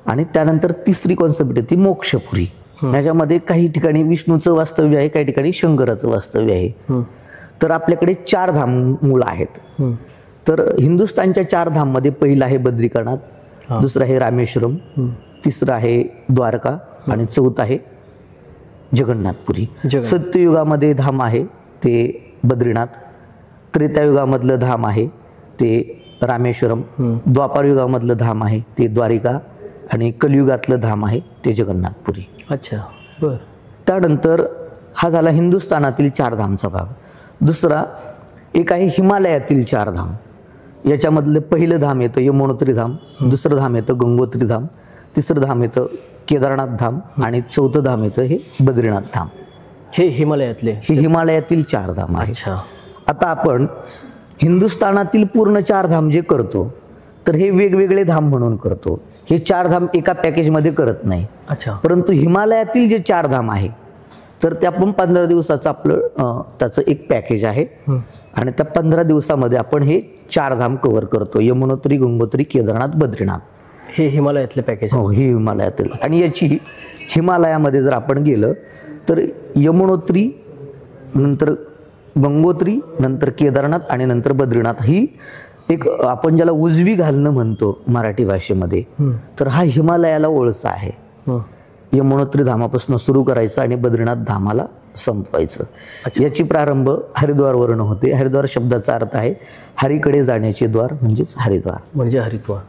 आणि त्यानंतर तिसरी कॉन्सेप्ट आहे ती मोक्षपुरी. याच्यामध्ये काही ठिकाणी विष्णूचं वास्तव्य आहे, काही ठिकाणी शंकराचं वास्तव्य आहे. तर आपल्याकडे 4 धाम मूळ आहेत. तर हिंदुस्थानच्या 4 धाममध्ये पहिलं आहे बद्रिकानाथ, दुसरं आहे रामेश्वरम, तिसरं आहे द्वारका आणि चौथं आहे जगन्नाथपुरी. सत्ययुगामध्ये धाम आहे ते बद्रीनाथ, त्रेतायुगामधलं धाम आहे ते रामेश्वरम, द्वापारयुगामधलं धाम आहे ते द्वारिका आणि कलियुगातलं धाम आहे ते जगन्नाथपुरी. अच्छा. बर. त्यानंतर हा झाला हिंदुस्थानातील 4 धामचा भाग. दुसरा एक आहे हिमालयातील 4 धाम. याच्यामधलं पहिलं धाम येतं यमुनोत्री धाम, दुसरं धाम येतं गंगोत्री धाम, तिसरं धाम येतं केदारनाथ धाम आणि चौथं धाम येतं हे बद्रीनाथ धाम. हे हिमालयातले, हे हिमालयातील 4 धाम आहे. अच्छा. आता आपण हिंदुस्थानातील पूर्ण 4 धाम जे करतो तर हे वेगवेगळे धाम म्हणून करतो. हे 4 धाम एका पॅकेजमध्ये करत नाही. अच्छा. परंतु हिमालयातील जे 4 धाम आहे तर ते आपण 15 दिवसाचं आपलं त्याचं एक पॅकेज आहे आणि त्या 15 दिवसामध्ये आपण हे 4 धाम कव्हर करतो. यमुनोत्री, गंगोत्री, केदारनाथ, बद्रीनाथ. हे हिमालयातले पॅकेज. हो, हे हिमालयातील. आणि याची हिमालयामध्ये जर आपण गेलं तर यमुनोत्री, नंतर गंगोत्री, नंतर केदारनाथ आणि नंतर बद्रीनाथ ही एक आपण ज्याला उजवी घालणं म्हणतो मराठी भाषेमध्ये, तर हा हिमालयाला ओळसा आहे. यमुनोत्री धामापासून सुरू करायचं आणि बद्रीनाथ धामाला संपवायचं. याची प्रारंभ हरिद्वारवरून होते. हरिद्वार शब्दाचा अर्थ आहे हरीकडे जाण्याचे द्वार म्हणजेच हरिद्वार. म्हणजे हरिद्वार.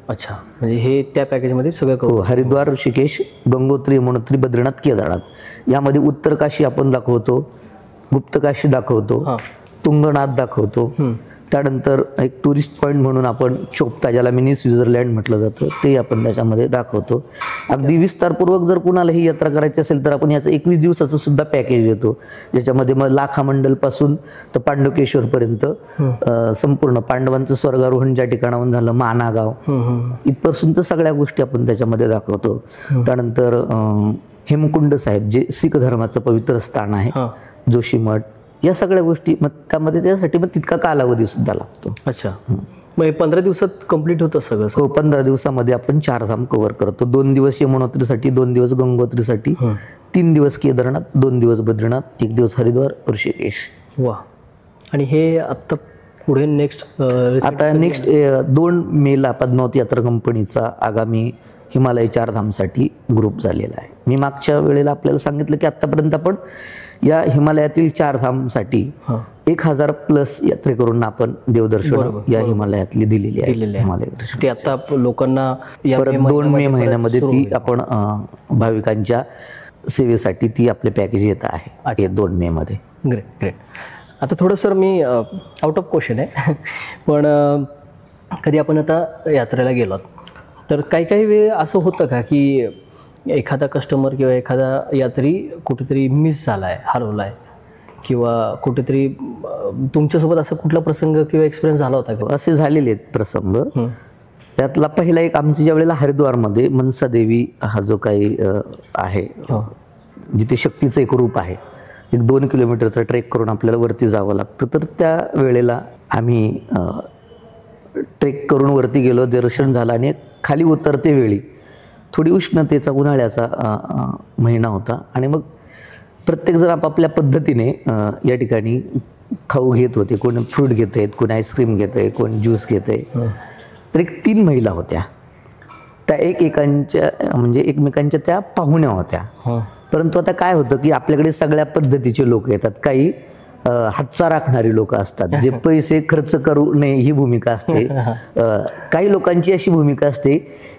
अच्छा. म्हणजे हे त्या पॅकेजमध्ये सगळं. हो, हरिद्वार, ऋषिकेश, गंगोत्री, यमुनोत्री, बद्रीनाथ, केदारनाथ. यामध्ये उत्तर काशी आपण दाखवतो, गुप्त काशी दाखवतो, तुंगनाथ दाखवतो. त्यानंतर एक टुरिस्ट पॉईंट म्हणून आपण चोपता, ज्याला मिनी स्वित्झर्लंड म्हटलं जातं, ते आपण त्याच्यामध्ये दाखवतो. अगदी विस्तारपूर्वक जर कुणाला ही यात्रा करायची असेल तर आपण याचं 21 दिवसाचं सुद्धा पॅकेज देतो, ज्याच्यामध्ये मग लाखामंडलपासून तर पांडुकेश्वरपर्यंत संपूर्ण पांडवांचं स्वर्गारोहण ज्या ठिकाणाहून झालं, मानागाव इथपासून तर सगळ्या गोष्टी आपण त्याच्यामध्ये दाखवतो. त्यानंतर हेमकुंड साहेब जे शीख धर्माचं पवित्र स्थान आहे, जोशीमठ, या सगळ्या गोष्टी मग त्यामध्ये त्यासाठी मग तितका कालावधी सुद्धा लागतो. अच्छा. मग 15 दिवसात कंप्लीट होतं सगळं? हो, 15 दिवसामध्ये आपण 4 धाम कव्हर करतो. 2 दिवस यमुनोत्रीसाठी, 2 दिवस गंगोत्रीसाठी, 3 दिवस केदारनाथ, 2 दिवस बद्रीनाथ, 1 दिवस हरिद्वार, ऋषिकेश. वा. आणि हे आत्ता पुढे नेक्स्ट आता नेक्स्ट 2 मेला पद्मावती यात्रा कंपनीचा आगामी हिमालय 4 धामसाठी ग्रुप झालेला आहे. मी मागच्या वेळेला आपल्याला सांगितलं की आतापर्यंत आपण या हिमालयातील 4 धामसाठी 1000+ यात्रेकरूंना आपण देवदर्शन या हिमालयातली दिलेली आहे. हिमालय ते आता लोकांना परत 2 मे महिन्यामध्ये ती आपण भाविकांच्या सेवेसाठी ती आपले पॅकेज येत आहे 2 मे मध्ये. Great great. आता थोडं sir me out of question आहे पण कधी आपण आता यात्रेला गेलो तर काही वेळ असं होतं का की एखादा कस्टमर किंवा एखादा यात्री कुठेतरी मिस झाला आहे, हरवला आहे, किंवा कुठेतरी तुमच्यासोबत असं कुठला प्रसंग किंवा एक्सपिरियन्स झाला होता का? असे झालेले आहेत प्रसंग. त्यातला पहिला एक आमच्या ज्या वेळेला हरिद्वारमध्ये मनसा देवी हा जो काही आहे जिथे शक्तीचं एक रूप आहे, एक 2 किलोमीटरचा ट्रेक करून आपल्याला वरती जावं लागतं. तर त्या वेळेला आम्ही ट्रेक करून वरती गेलो, दर्शन झालं आणि खाली उतरते वेळी थोडी उष्णतेचा उन्हाळ्याचा महिना होता आणि मग प्रत्येकजण आपापल्या पद्धतीने या ठिकाणी खाऊ घेत होते. कोण फ्रूट घेत आहेत, कोण आईस्क्रीम घेत आहे, कोण ज्यूस घेत आहे. तर एक 3 महिला होत्या, त्या एकमेकांच्या त्या पाहुण्या होत्या. परंतु आता काय होतं की आपल्याकडे सगळ्या पद्धतीचे लोक येतात. काही हातचा राखणारी लोक असतात, जे पैसे खर्च करू नये ही भूमिका असते. काही लोकांची अशी भूमिका असते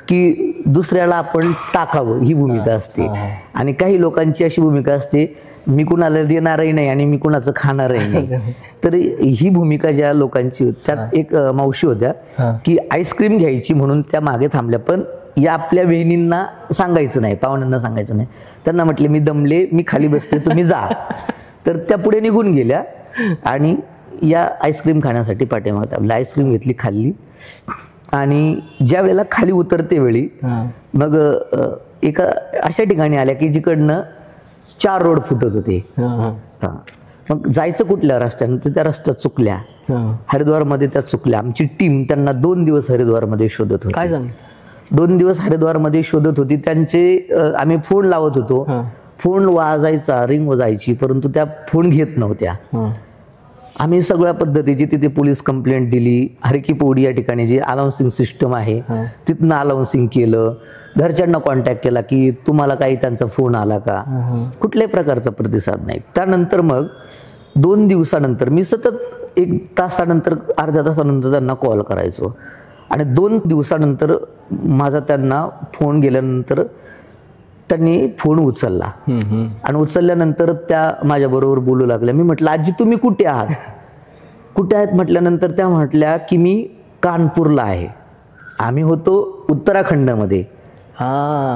की दुसऱ्याला आपण टाकावं ही भूमिका असते. आणि काही लोकांची अशी भूमिका असते, मी कुणाला देणारही नाही आणि मी कुणाचं खाणारही नाही. तर ही भूमिका ज्या लोकांची होती, त्यात एक मावशी होत्या की आईस्क्रीम घ्यायची म्हणून त्या मागे थांबल्या, पण या आपल्या बहिणींना सांगायचं नाही, पाहुण्यांना सांगायचं नाही. त्यांना म्हटले मी दमले, मी खाली बसते, तुम्ही जा. तर त्या पुढे निघून गेल्या आणि या आईस्क्रीम खाण्यासाठी पाठीमागे थांबल्या. आईस्क्रीम घेतली, खाल्ली. आणि ज्या वेळेला खाली उतरते वेळी मग एका अशा ठिकाणी आल्या की जिकडनं 4 रोड फुटत होते. मग जायचं कुठल्या रस्त्यानं, तर त्या रस्त्यात चुकल्या, हरिद्वारमध्ये त्या चुकल्या. आमची टीम त्यांना 2 दिवस हरिद्वारमध्ये शोधत होती. काय सांग, 2 दिवस हरिद्वारमध्ये शोधत होती. त्यांचे आम्ही फोन लावत होतो, फोन वाजायचा, रिंग वाजायची, परंतु त्या फोन घेत नव्हत्या. आम्ही सगळ्या पद्धतीची तिथे पोलीस कंप्लेंट दिली. हरकी पौडी या ठिकाणी जी अनाउन्सिंग सिस्टम आहे तिथनं अनाउन्सिंग केलं. घरच्यांना कॉन्टॅक्ट केला की तुम्हाला काही त्यांचा फोन आला का, कुठल्याही प्रकारचा प्रतिसाद नाही. त्यानंतर मग 2 दिवसानंतर मी सतत 1 तासानंतर, अर्ध्या तासानंतर त्यांना कॉल करायचो. आणि 2 दिवसानंतर माझा त्यांना फोन गेल्यानंतर त्यांनी फोन उचलला. आणि उचलल्यानंतर त्या माझ्याबरोबर बोलू लागल्या. मी म्हटलं आजी तुम्ही कुठे आहात, कुठे आहेत म्हटल्यानंतर त्या म्हटल्या की मी कानपूरला आहे. आम्ही होतो उत्तराखंडमध्ये.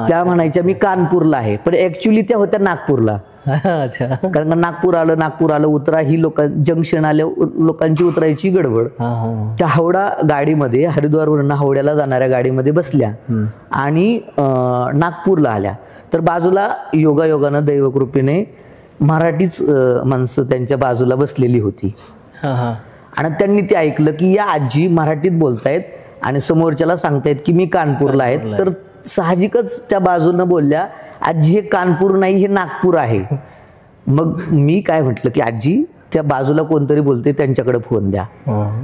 त्या म्हणायच्या मी कानपूरला आहे, पण ऍक्च्युली त्या होत्या नागपूरला. कारण नागपूर आलं उतरा, ही जंक्शन आल्या लोकांची उतरायची गडबड. त्या हावडा गाडीमध्ये, हरिद्वारवरून हावड्याला जाणाऱ्या गाडीमध्ये बसल्या आणि नागपूरला आल्या. तर बाजूला योगायोगानं दैवकृपेने मराठीच माणसं त्यांच्या बाजूला बसलेली होती. आणि त्यांनी ते ऐकलं की या आजी मराठीत बोलतायत आणि समोरच्याला सांगतायत की मी कानपूरला आहेत. तर साहजिकच त्या बाजूनं बोलल्या आजी हे कानपूर नाही, हे नागपूर आहे. मग मी काय म्हटलं की आजी त्या बाजूला कोणतरी बोलते, त्यांच्याकडे फोन द्या.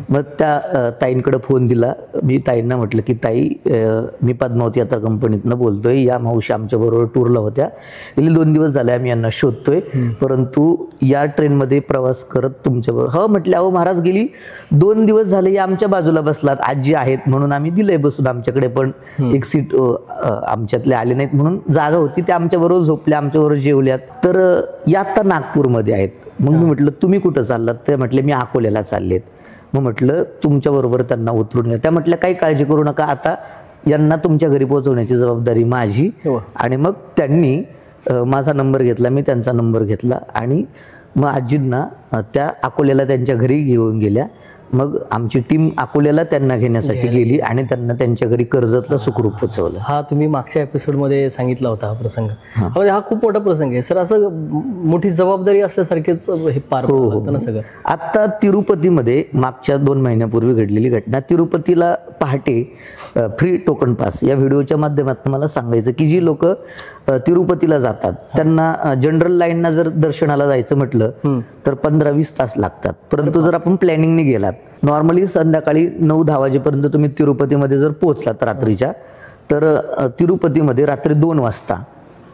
मग त्या ताईंकडे फोन दिला. मी ताईंना म्हटलं की ताई मी पद्मावती यात्रा कंपनीतनं बोलतोय, या मावशी आमच्या बरोबर टूरला होत्या, गेली 2 दिवस झाले आम्ही यांना शोधतोय, परंतु या ट्रेनमध्ये प्रवास करत तुमच्याबरोबर. हो म्हटलं अहो महाराज गेली 2 दिवस झाले या आमच्या बाजूला बसलात, आजी आहेत म्हणून आम्ही दिलंय बसून, आमच्याकडे पण एक सीट आमच्यातले आले नाहीत म्हणून जागा होती, त्या आमच्याबरोबर झोपल्या, आमच्याबरोबर जेवल्यात. तर या आता नागपूरमध्ये आहेत. मग मी म्हटलं तुम्ही कुठं चाललात, ते म्हटले मी अकोल्याला चाललेत. मग म्हटलं तुमच्याबरोबर त्यांना उतरून घ्या. त्या म्हटल्या काही काळजी करू नका, आता यांना तुमच्या घरी पोहोचवण्याची जबाबदारी माझी. आणि मग त्यांनी माझा नंबर घेतला, मी त्यांचा नंबर घेतला आणि मग आजींना त्या अकोल्याला त्यांच्या घरी घेऊन गेल्या. मग आमची टीम अकोल्याला त्यांना घेण्यासाठी गेली आणि त्यांना त्यांच्या घरी कर्जतला सुखरूप पोहोचवलं. हा तुम्ही मागच्या एपिसोडमध्ये सांगितला होता हा प्रसंग. म्हणजे हा खूप मोठा प्रसंग आहे सर, असं मोठी जबाबदारी असल्यासारखेच हे पार पडतं ना सगळं. आता तिरुपतीमध्ये मागच्या 2 महिन्यापूर्वी घडलेली घटना. तिरुपतीला पहाटे फ्री टोकन पास या व्हिडिओच्या माध्यमातून मला सांगायचं की जी लोक तिरुपतीला जातात त्यांना जनरल लाईनना जर दर्शनाला जायचं म्हटलं तर 15-20 तास लागतात. परंतु जर आपण प्लॅनिंगने गेलात, नॉर्मली संध्याकाळी 9-10 वाजेपर्यंत तुम्ही तिरुपतीमध्ये जर पोहोचलात रात्रीच्या, तर तिरुपतीमध्ये रात्री 2 वाजता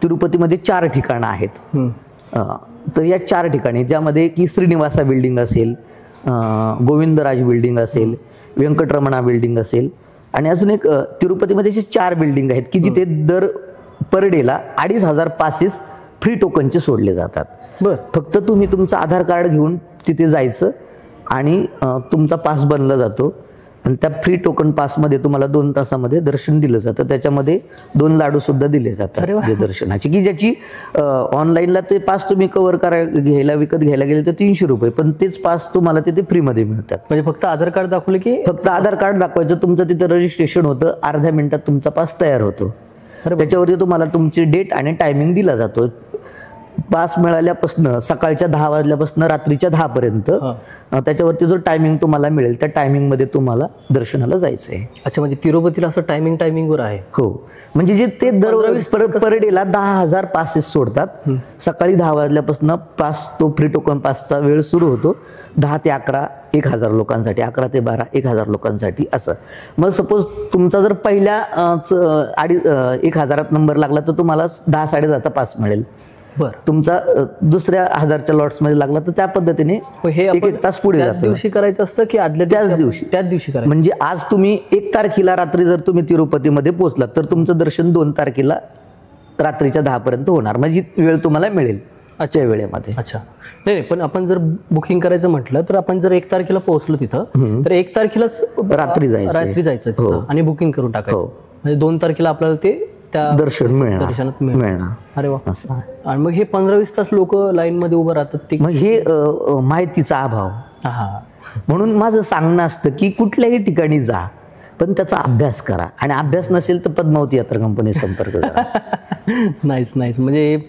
तिरुपतीमध्ये 4 ठिकाणं आहेत. तर या 4 ठिकाणी ज्यामध्ये की श्रीनिवासा बिल्डिंग असेल, गोविंदराज बिल्डिंग असेल, व्यंकटरमणा बिल्डिंग असेल आणि अजून एक तिरुपतीमध्ये 4 बिल्डिंग आहेत की जिथे दर पर डेला 2,500 पासेस फ्री टोकनचे सोडले जातात. फक्त तुम्ही तुमचं आधार कार्ड घेऊन तिथे जायचं आणि तुमचा पास बनला जातो आणि त्या फ्री टोकन पासमध्ये तुम्हाला 2 तासामध्ये दर्शन दिलं जातं. त्याच्यामध्ये 2 लाडू सुद्धा दिले जातात जे दर्शनाचे, की ज्याची ऑनलाईनला ते पास तुम्ही कव्हर विकत घ्यायला गेले तर 300 रुपये, पण तेच पास तुम्हाला तिथे फ्रीमध्ये मिळतात. म्हणजे फक्त आधार कार्ड दाखवलं की, फक्त आधार कार्ड दाखवायचं, तुमचं तिथे रजिस्ट्रेशन होतं, अर्ध्या मिनिटात तुमचा पास तयार होतो. त्याच्यावरती तुम्हाला तुमची डेट आणि टायमिंग दिला जातो. पास मिळाल्यापासून सकाळच्या 10 वाजल्यापासून रात्रीच्या 10 पर्यंत त्याच्यावरती जो टायमिंग तुम्हाला मिळेल त्या टायमिंगमध्ये तुम्हाला दर्शनाला जायचं आहे. अच्छा, म्हणजे तिरुपतीला असं टायमिंगवर आहे? हो, म्हणजे जे ते दर पर डेला 10,000 पासेस सोडतात. सकाळी 10 वाजल्यापासून पास तो फ्री टोकन पासचा वेळ सुरू होतो 10 ते 11 1,000 लोकांसाठी, 11 ते 12 1,000 लोकांसाठी असं. मग सपोज तुमचा जर पहिल्या 1,000 नंबर लागला तर तुम्हाला 10-10.5चा पास मिळेल. बरं. तुमचा दुसऱ्या 1000च्या लॉट्समध्ये लागला तर त्या पद्धतीने हे एक एक तास पुढे त्याच जातो. दिवशी करायचं असतं की आदल्या त्याच दिवशी करायचं? म्हणजे आज तुम्ही 1 तारखेला रात्री जर तुम्ही तिरुपतीमध्ये पोहोचलात तर तुमचं दर्शन 2 तारखेला रात्रीच्या 10 पर्यंत होणार. म्हणजे वेळ तुम्हाला मिळेल आजच्या वेळेमध्ये. अच्छा. नाही, पण आपण जर बुकिंग करायचं म्हटलं तर आपण जर 1 तारखेला पोहोचलो तिथं तर 1 तारखेलाच रात्री जायचं तिथं आणि बुकिंग करून टाकायचं. म्हणजे 2 तारखेला आपल्याला ते त्या दर्शनात मिळणार. मिळणार. अरे वा. आणि मग हे 15-20 तास लोक लाईन मध्ये उभं राहतात ते, मग हे माहितीचा अभाव. हा. म्हणून माझं सांगणं असतं की कुठल्याही ठिकाणी जा पण त्याचा अभ्यास करा, आणि अभ्यास नसेल तर पद्मावती यात्रा कंपनी संपर्क करा. नाईस. म्हणजे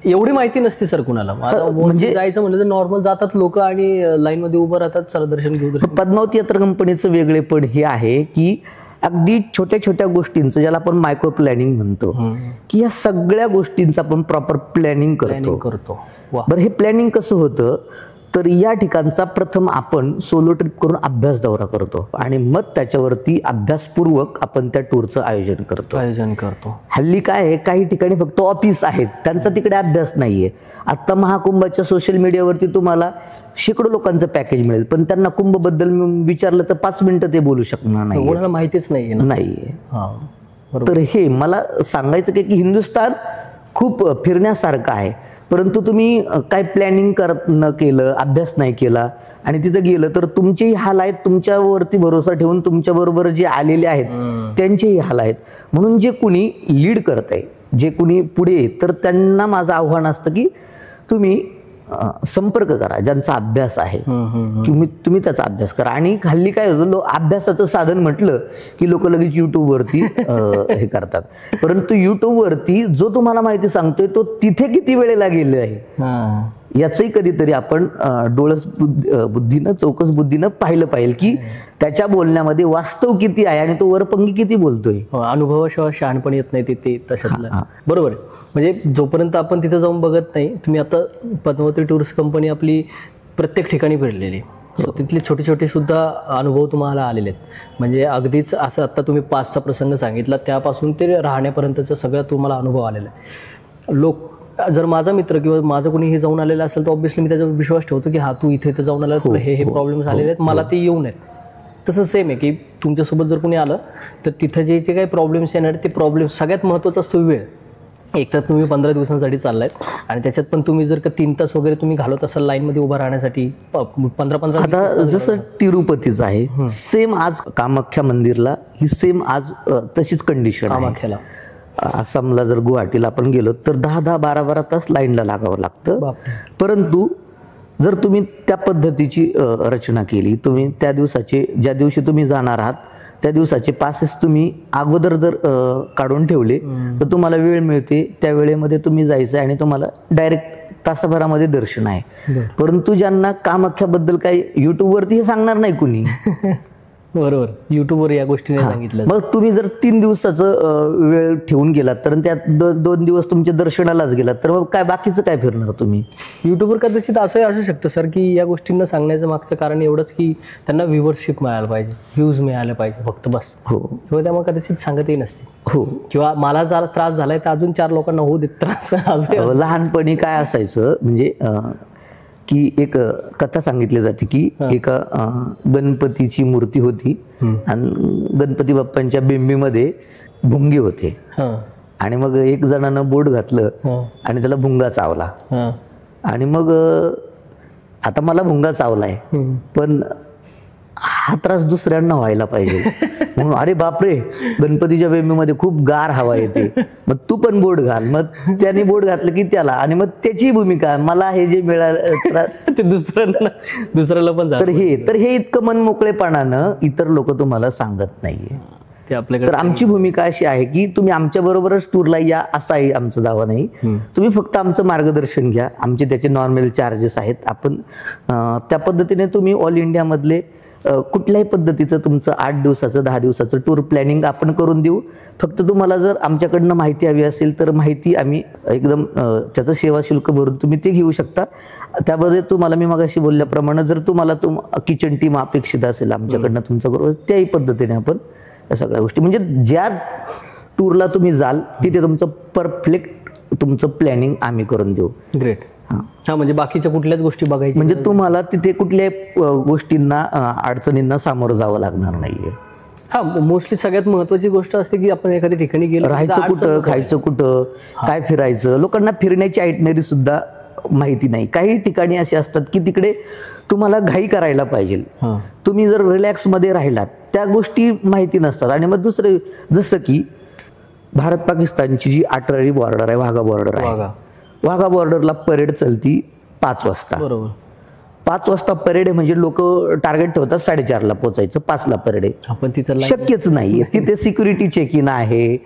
एवढी माहिती नसते सर कुणाला. म्हणजे जायचं म्हणलं तर नॉर्मल जातात लोक आणि लाईन मध्ये उभं राहतात, चला दर्शन घेऊ. पद्मावती यात्रा कंपनीचं वेगळेपण हे आहे की अगदी छोट्या छोट्या गोष्टींचं, ज्याला आपण मायक्रो प्लॅनिंग म्हणतो, की या सगळ्या गोष्टींचं आपण प्रॉपर प्लॅनिंग करतो. बरं, हे प्लॅनिंग कसं होतं तर या ठिकाणचा प्रथम आपण सोलो ट्रिप करून अभ्यास दौरा करतो आणि मग त्याच्यावरती अभ्यासपूर्वक आपण त्या टूरचं आयोजन करतो. हल्ली काय आहे, काही ठिकाणी फक्त ऑफिस आहेत, त्यांचा तिकडे अभ्यास नाहीये. आता महाकुंभाच्या सोशल मीडियावरती तुम्हाला शेकडो लोकांचं पॅकेज मिळेल, पण त्यांना कुंभबद्दल विचारलं तर 5 मिनिटं ते बोलू शकणार नाही, कोणाला माहितीच नाहीये. तर हे मला सांगायचं की हिंदुस्थान खूप फिरण्यासारखं आहे, परंतु तुम्ही काय प्लॅनिंग न केलं, अभ्यास नाही केला आणि तिथं गेलं तर तुमचेही हाल आहेत. तुमच्यावरती भरोसा ठेवून तुमच्या बरोबर जे आलेले आहेत त्यांचेही हाल आहेत. म्हणून जे कुणी लीड करत आहे, जे कुणी पुढे आहे, तर त्यांना माझं आव्हान असतं की तुम्ही संपर्क करा ज्यांचा अभ्यास आहे, तुम्ही त्याचा अभ्यास करा. आणि हल्ली काय होतं, अभ्यासाचं साधन म्हटलं की लोक लगेच युट्यूबवरती हे करतात, परंतु युट्यूबवरती जो तुम्हाला माहिती सांगतोय तो तिथे किती वेळेला गेले आहे याचंही कधीतरी आपण डोळस बुद्धीनं, चौकस बुद्धीनं पाहिलं पाहिजे की त्याच्या बोलण्यामध्ये वास्तव किती आहे आणि तो वरपंगी किती बोलतोय. अनुभवाशिवाय शहाणपण येत नाही ते तशातलं. बरोबर आहे. म्हणजे जोपर्यंत आपण तिथं जाऊन बघत नाही, तुम्ही आता पद्मावती टूर्स कंपनी आपली प्रत्येक ठिकाणी फिरलेली, तिथले छोटे छोटे सुद्धा अनुभव तुम्हाला आलेले आहेत. म्हणजे अगदीच असं आता तुम्ही 5चा प्रसंग सांगितला, त्यापासून ते राहण्यापर्यंतचा सगळा तुम्हाला अनुभव आलेला आहे. जर माझा मित्र किंवा माझं कोणी हे जाऊन आलेलं असेल तर ऑब्व्हियसली मी त्याच्यावर विश्वास ठेवतो की तू इथे जाऊन आला, तुला हे प्रॉब्लेम्स आलेले आहेत, मला ते येऊ नयेत. तसं सेम आहे की तुमच्यासोबत जर कोणी आलं तर तिथं जे काही प्रॉब्लेम्स येणार ते प्रॉब्लेम सगळ्यात महत्त्वाचा असतो वेळ. एक तर तुम्ही 15 दिवसांसाठी चाललायत आणि त्याच्यात पण तुम्ही जर का 3 तास वगैरे तुम्ही घालवत असाल लाईनमध्ये उभं राहण्यासाठी, 15 आता जसं तिरुपतीचं आहे सेम आज कामाख्या मंदिरला ही सेम आज तशीच कंडिशन आहे. कामाख्याला आसामला जर गुवाहाटीला आपण गेलो तर 10-10, 12-12 तास लाईनला लागावं लागतं. परंतु जर तुम्ही त्या पद्धतीची रचना केली, तुम्ही त्या दिवसाचे, ज्या दिवशी तुम्ही जाणार आहात त्या दिवसाचे पासेस तुम्ही अगोदर जर काढून ठेवले तर तुम्हाला वेळ मिळते, त्या वेळेमध्ये तुम्ही जायचं आणि तुम्हाला डायरेक्ट तासाभरामध्ये दर्शन आहे. परंतु ज्यांना कामाख्याबद्दल काही युट्यूबवरती हे सांगणार नाही कुणी, बरोबर, युट्यूबवर या गोष्टीने सांगितलं, मग तुम्ही जर 3 दिवसाचं वेळ ठेवून गेलात तर त्यात 2 दिवस तुमच्या दर्शनालाच गेलात तर मग काय बाकीचं काय फिरणार तुम्ही. युट्यूबवर कदाचित असंही असू शकतं सर की या गोष्टींना सांगण्याचं मागचं कारण एवढंच की त्यांना व्ह्यूवरशिप मिळायला पाहिजे, व्ह्यूज मिळाले पाहिजे फक्त, बस. हो, त्यामुळे कदाचित सांगतही नसते. हो, किंवा मला जरा त्रास झालाय तर अजून 4 लोकांना होऊ देत त्रास. लहानपणी काय असायचं म्हणजे की एक कथा सांगितली जाते की एका गणपतीची मूर्ती होती आणि गणपती बाप्पांच्या बिंबीमध्ये भुंगे होते आणि मग एक जणानं बोट घातलं आणि त्याला भुंगा चावला आणि मग आता मला भुंगा चावलाय पण हा त्रास दुसऱ्यांना व्हायला पाहिजे म्हणून अरे बापरे, गणपतीच्या बेंबीमध्ये खूप गार हवा येते, मग तू पण बोट घाल. मग त्याने बोट घातलं की त्याला, आणि मग त्याची भूमिका मला हे जे मिळालं ते दुसऱ्याला पण. तर हे इतकं मनमोकळेपणानं इतर लोक तुम्हाला सांगत नाहीये. तर आमची भूमिका अशी आहे की तुम्ही आमच्या बरोबरच टूरला या, असाही आमचं दावा नाही. तुम्ही फक्त आमचं मार्गदर्शन घ्या, आमचे त्याचे नॉर्मल चार्जेस आहेत. आपण त्या पद्धतीने तुम्ही ऑल इंडियामधले कुठल्याही पद्धतीचं तुमचं 8 दिवसाचं 10 दिवसाचं टूर प्लॅनिंग आपण करून देऊ. फक्त तुम्हाला जर आमच्याकडनं माहिती हवी असेल तर माहिती आम्ही एकदम त्याचं सेवा शुल्क भरून तुम्ही ते घेऊ शकता. त्यामध्ये तुम्हाला मी मगाशी बोलल्याप्रमाणे जर तुम्हाला किचन टीम अपेक्षित असेल आमच्याकडनं तुमच्याबरोबर, त्याही पद्धतीने आपण या सगळ्या गोष्टी, म्हणजे ज्या टूरला तुम्ही जाल तिथे तुमचं परफेक्ट तुमचं प्लॅनिंग आम्ही करून देऊ. ग्रेट. हा, म्हणजे बाकीच्या कुठल्याच गोष्टी बघायच्या म्हणजे तुम्हाला तिथे कुठल्याही गोष्टींना अडचणींना सामोरं जावं लागणार नाहीये. हा, मोस्टली सगळ्यात महत्वाची गोष्ट असते की आपण एखाद्या ठिकाणी गेलो, राहायचं कुठं, खायचं कुठं, काय फिरायचं. लोकांना फिरण्याची आयटनरी सुद्धा माहिती नाही. काही ठिकाणी असे असतात की तिकडे तुम्हाला घाई करायला पाहिजे, तुम्ही जर रिलॅक्स मध्ये राहिलात त्या गोष्टी माहिती नसतात. आणि मग दुसरे, जसं की भारत पाकिस्तानची जी अटरारी बॉर्डर आहे, वाघा बॉर्डर आहे, वाघा बॉर्डरला परेड चलती 5 वाजता. बरोबर. 5 वाजता परेड आहे म्हणजे लोक टार्गेट ठेवतात 4:30ला पोहोचायचं, 5ला परेड आहे. आपण तिथं शक्यच नाही. तिथे सिक्युरिटी चेक इन आहे,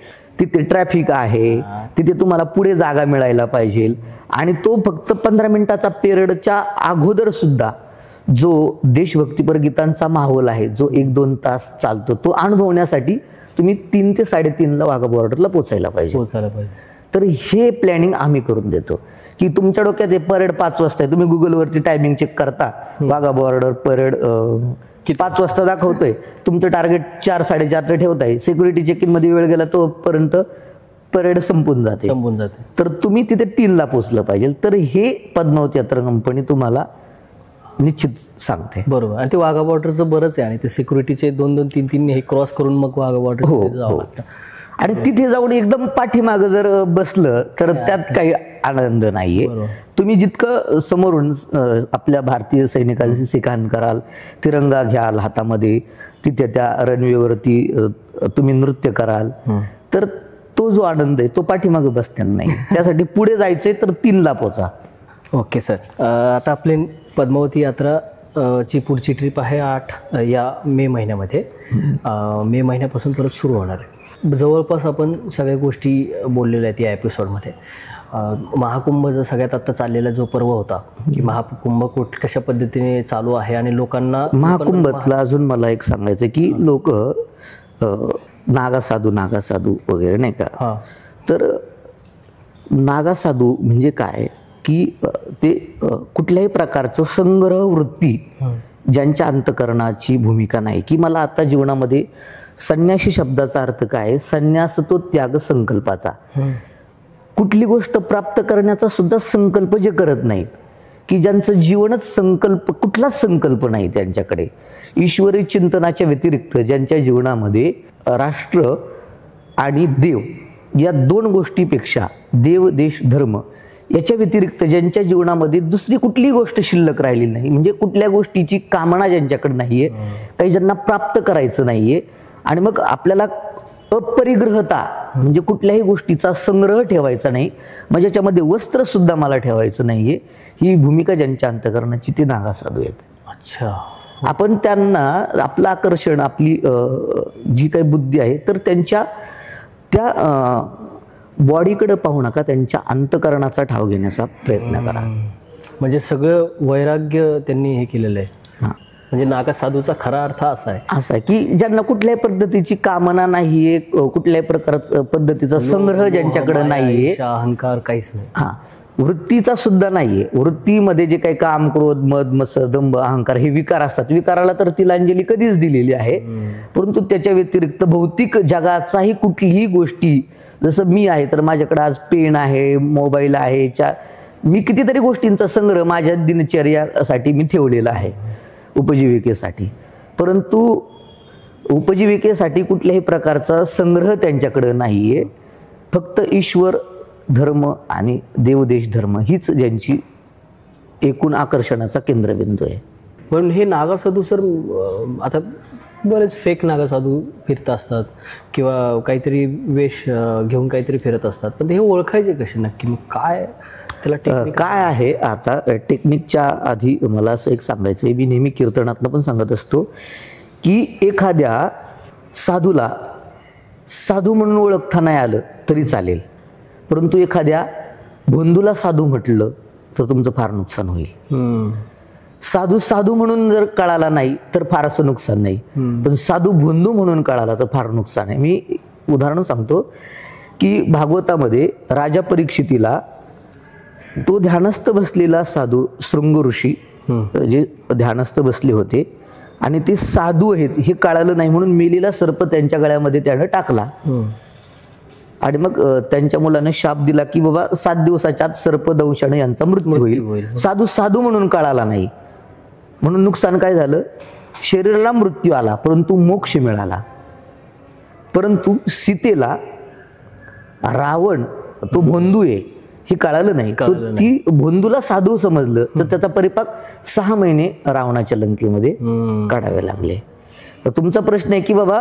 तिथे ट्रॅफिक आहे, तिथे तुम्हाला पुढे जागा मिळायला पाहिजे. आणि तो फक्त 15 मिनिटाचा पिरियडच्या अगोदर सुद्धा जो देशभक्तीपर गीतांचा माहोल आहे, जो 1-2 तास चालतो, तो अनुभवण्यासाठी तुम्ही 3 ते 3:30ला वाघा बॉर्डरला पोहोचायला पाहिजे. तर हे प्लॅनिंग आम्ही करून देतो की तुमच्या डोक्यात हे परेड 5 वाजता आहे, तुम्ही गुगलवरती टायमिंग चेक करता, वाघा बॉर्डर परेड 5 वाजता दाखवतोय, तुमचं टार्गेट 4-4:30 ठेवताय, सिक्युरिटी चेक इन मध्ये वेळ गेला तोपर्यंत परेड संपून जाते. तर तुम्ही तिथे 3ला पोहोचलं पाहिजे. तर हे पद्मावत यात्रा कंपनी तुम्हाला निश्चित सांगते. बरोबर. आणि ते वाघा बॉर्डरचं बरंच आहे. आणि ते सिक्युरिटीचे 2-2, 3-3 हे क्रॉस करून मग वाघा बॉर्डर जावं लागतं. आणि तिथे जाऊन एकदम पाठीमागं जर बसलं तर त्यात काही आनंद नाहीये. तुम्ही जितकं समोरून आपल्या भारतीय सैनिकांची शिकाण कराल, तिरंगा घ्याल हातामध्ये, तिथे त्या रनवेवरती तुम्ही नृत्य कराल, तर तो जो आनंद आहे तो पाठीमागं बसताना नाही. त्यासाठी पुढे जायचंय तर 3ला पोचा. Okay sir. आता आपली पद्मावती यात्रा ची पुढची ट्रिप आहे 8 या मे महिन्यामध्ये. मे महिन्यापासून परत सुरू होणार आहे. जवळपास आपण सगळ्या गोष्टी बोललेल्या आहेत या एपिसोडमध्ये. महाकुंभ जो सगळ्यात आत्ता चाललेला जो पर्व होता, की महाकुंभ कशा पद्धतीने चालू आहे आणि लोकांना महाकुंभातला अजून मला एक सांगायचं की लोक नागासाधू वगैरे नाही का, तर नागासाधू म्हणजे काय की ते कुठल्याही प्रकारचं संग्रह वृत्ती ज्यांच्या अंतकरणाची भूमिका नाही. की मला आता जीवनामध्ये संन्यासी शब्दाचा अर्थ काय, संन्यास तो त्याग संकल्पाचा. कुठली गोष्ट प्राप्त करण्याचा सुद्धा संकल्प जे करत नाहीत, की ज्यांचं जीवनच संकल्प, कुठलाच संकल्प नाही त्यांच्याकडे, ईश्वरी चिंतनाच्या व्यतिरिक्त ज्यांच्या जीवनामध्ये राष्ट्र आणि देव या 2 गोष्टीपेक्षा, देव देश धर्म याच्या व्यतिरिक्त ज्यांच्या जीवनामध्ये दुसरी कुठलीही गोष्ट शिल्लक राहिलेली नाही, म्हणजे कुठल्या गोष्टीची कामना ज्यांच्याकडे नाहीये, काही ज्यांना प्राप्त करायचं नाहीये, आणि मग आपल्याला अपरिग्रहता म्हणजे कुठल्याही गोष्टीचा संग्रह ठेवायचा नाही, म्हणजे याच्यामध्ये वस्त्र सुद्धा मला ठेवायचं नाहीये, ही भूमिका ज्यांच्या अंतकरणाची ते नागासाधू आहेत. अच्छा. आपण त्यांना आपलं आकर्षण, आपली जी काही बुद्धी आहे, तर त्यांच्या त्या बॉडीकडे पाहू नका, त्यांच्या अंतकरणाचा ठाव घेण्याचा प्रयत्न करा. म्हणजे सगळं वैराग्य त्यांनी हे केलेलं आहे. म्हणजे नागासाधूचा खरा अर्थ असा आहे की ज्यांना कुठल्याही पद्धतीची कामना नाहीये, कुठल्याही प्रकारचा पद्धतीचा संग्रह ज्यांच्याकडे नाहीये, अहंकार काहीच नाही, वृत्तीचा सुद्धा नाहीये. वृत्तीमध्ये जे काही काम, क्रोध, मद, मत्सर, दंभ, अहंकार हे विकार असतात. विकाराला तर तिलांजली कधीच दिलेली आहे, परंतु त्याच्या व्यतिरिक्त भौतिक जगाचाही कुठलीही गोष्टी, जसं मी आहे तर माझ्याकडे आज पेन आहे, मोबाईल आहे, मी कितीतरी गोष्टींचा संग्रह माझ्या दिनचर्यासाठी मी ठेवलेला आहे, उपजीविकेसाठी. परंतु उपजीविकेसाठी कुठल्याही प्रकारचा संग्रह त्यांच्याकडे नाहीये. फक्त ईश्वर, धर्म आणि देवदेश धर्म हीच ज्यांची एकूण आकर्षणाचा केंद्रबिंदू आहे. पण हे नागासाधू सर, आता बरेच फेक नागासाधू फिरत असतात किंवा काहीतरी वेश घेऊन काहीतरी फिरत असतात, पण हे ओळखायचे कसे नक्की, मग काय त्याला टेक्निक काय आहे? आता टेक्निकच्या आधी मला असं एक सांगायचं आहे, मी नेहमी कीर्तनातनं पण सांगत असतो की एखाद्या साधूला साधू म्हणून ओळखता नाही आलं तरी चालेल, परंतु एखाद्या भोंदूला साधू म्हटलं तर तुमचं फार नुकसान होईल. साधू साधू म्हणून जर कळाला नाही तर फार असं नुकसान नाही, पण साधू भोंदू म्हणून कळाला तर फार नुकसान आहे. मी उदाहरण सांगतो की भागवतामध्ये राजा परीक्षितीला तो ध्यानस्थ बसलेला साधू शृंग ऋषी जे ध्यानस्थ बसले होते आणि ते साधू आहेत हे कळालं नाही म्हणून मेलेला सर्प त्यांच्या गळ्यामध्ये त्यानं टाकला. आणि मग त्यांच्या मुलानं शाप दिला की बाबा 7 दिवसाच्या आत सर्पदंशाने यांचा मृत्यू होईल. साधू साधू म्हणून कळाला नाही, म्हणून नुकसान काय झालं, शरीराला मृत्यू आला परंतु मोक्ष मिळाला. परंतु सीतेला रावण तो भोंदू आहे हे कळालं नाही. ती भोंदूला साधू समजलं तर त्याचा परिपाक 6 महिने रावणाच्या लंकेमध्ये काढावे लागले. तर तुमचा प्रश्न आहे की बाबा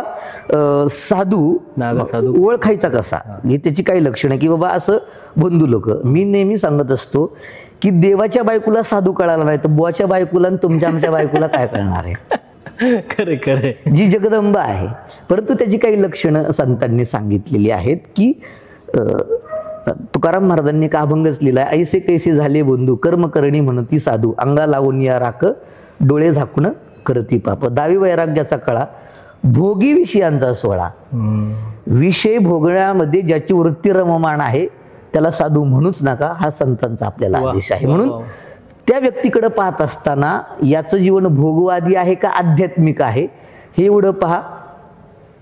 साधू ओळखायचा कसा, ही त्याची काही लक्षणं आहे की बाबा असं भोंदू लोक. मी नेहमी सांगत असतो की देवाच्या बायकोला साधू कळाला नाही तर बुवाच्या बायकोला आणि तुमच्या आमच्या बायकोला काय कळणार आहे. खरे खरे, जी जगदंबा आहे. परंतु त्याची काही लक्षणं संतांनी सांगितलेली आहेत की तुकाराम महाराजांनी का अभंगच लिहिलाय, ऐसे कैसे झाले बंधू कर्म करणी म्हणती साधू, अंगा लावून या राख डोळे झाकून करती पाप. दावी वैराग्याचा कळा भोगी विषयांचा सोहळा, विषय भोगण्यामध्ये ज्याची वृत्ती रममाण आहे त्याला साधू म्हणूच नका, हा संतांचा आपल्याला आदेश आहे. म्हणून त्या व्यक्तीकडे पाहत असताना याचं जीवन भोगवादी आहे का आध्यात्मिक आहे हे एवढं पहा,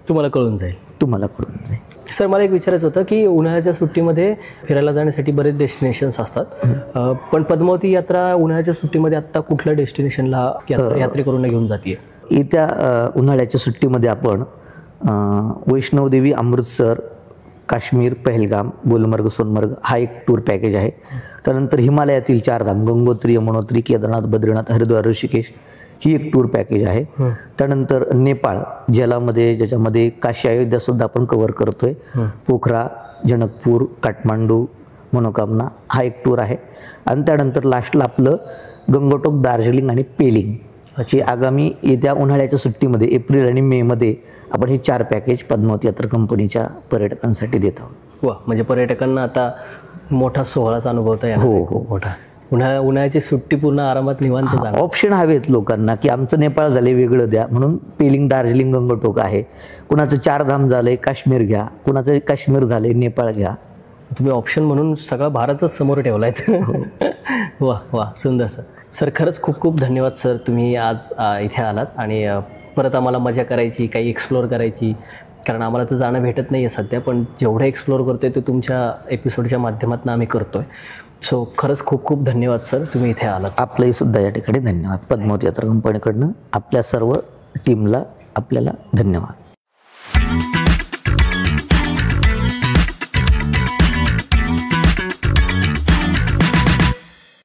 तुम्हाला कळून जाईल. सर, मला एक विचारायचं होतं की उन्हाळ्याच्या सुट्टीमध्ये फिरायला जाण्यासाठी बरेच डेस्टिनेशन्स असतात, पण पद्मावती यात्रा उन्हाळ्याच्या सुट्टीमध्ये आत्ता कुठल्या डेस्टिनेशनला यात्रेकरूंना घेऊन जाते? येत्या उन्हाळ्याच्या सुट्टीमध्ये आपण वैष्णवदेवी, अमृतसर, काश्मीर, पहलगाम, गुलमर्ग, सोनमर्ग हा एक टूर पॅकेज आहे. त्यानंतर हिमालयातील 4 धाम गंगोत्री, यमुनोत्री, केदारनाथ, बद्रीनाथ, हरिद्वार, ऋषिकेश ही एक टूर पॅकेज आहे. त्यानंतर नेपाळ ज्याच्यामध्ये काशी, अयोध्या सुद्धा आपण कव्हर करतोय. पोखरा, जनकपूर, काठमांडू, मनोकामना हा एक टूर आहे. आणि त्यानंतर लास्टला आपलं गंगोटोक, दार्जिलिंग आणि पेलिंग हे आगामी येत्या उन्हाळ्याच्या सुट्टीमध्ये एप्रिल आणि मे मध्ये आपण हे 4 पॅकेज पद्मावती यात्रा कंपनीच्या पर्यटकांसाठी देत आहोत. वा, म्हणजे पर्यटकांना आता मोठा सोहळाचा अनुभवता येणार. हो. मोठा उन्हाळ्याची सुट्टी पूर्ण आरामात निवांत जाणार. ऑप्शन हवेत लोकांना की आमचं नेपाळ झाले वेगळं द्या, म्हणून पेलिंग, दार्जिलिंग, गंगोटोक आहे. कुणाचं 4 धाम झालंय काश्मीर घ्या, कुणाचं काश्मीर झालंय नेपाळ घ्या. तुम्ही ऑप्शन म्हणून सगळा भारतच समोर ठेवलाय. वा वा, सुंदर सर. सर, खरंच खूप खूप धन्यवाद सर, तुम्ही आज इथे आलात आणि परत आम्हाला मजा करायची, काही एक्सप्लोअर करायची, कारण आम्हाला तर जाणं भेटत नाही आहे सध्या, पण जेवढं एक्सप्लोअर करतोय ते तुमच्या एपिसोडच्या माध्यमातून आम्ही करतोय. सो खरंच खूप खूप धन्यवाद सर, तुम्ही इथे आलात. आपलंही सुद्धा या ठिकाणी धन्यवाद. पद्मावती यात्रा कंपनीकडनं आपल्या सर्व टीमला आपल्याला धन्यवाद.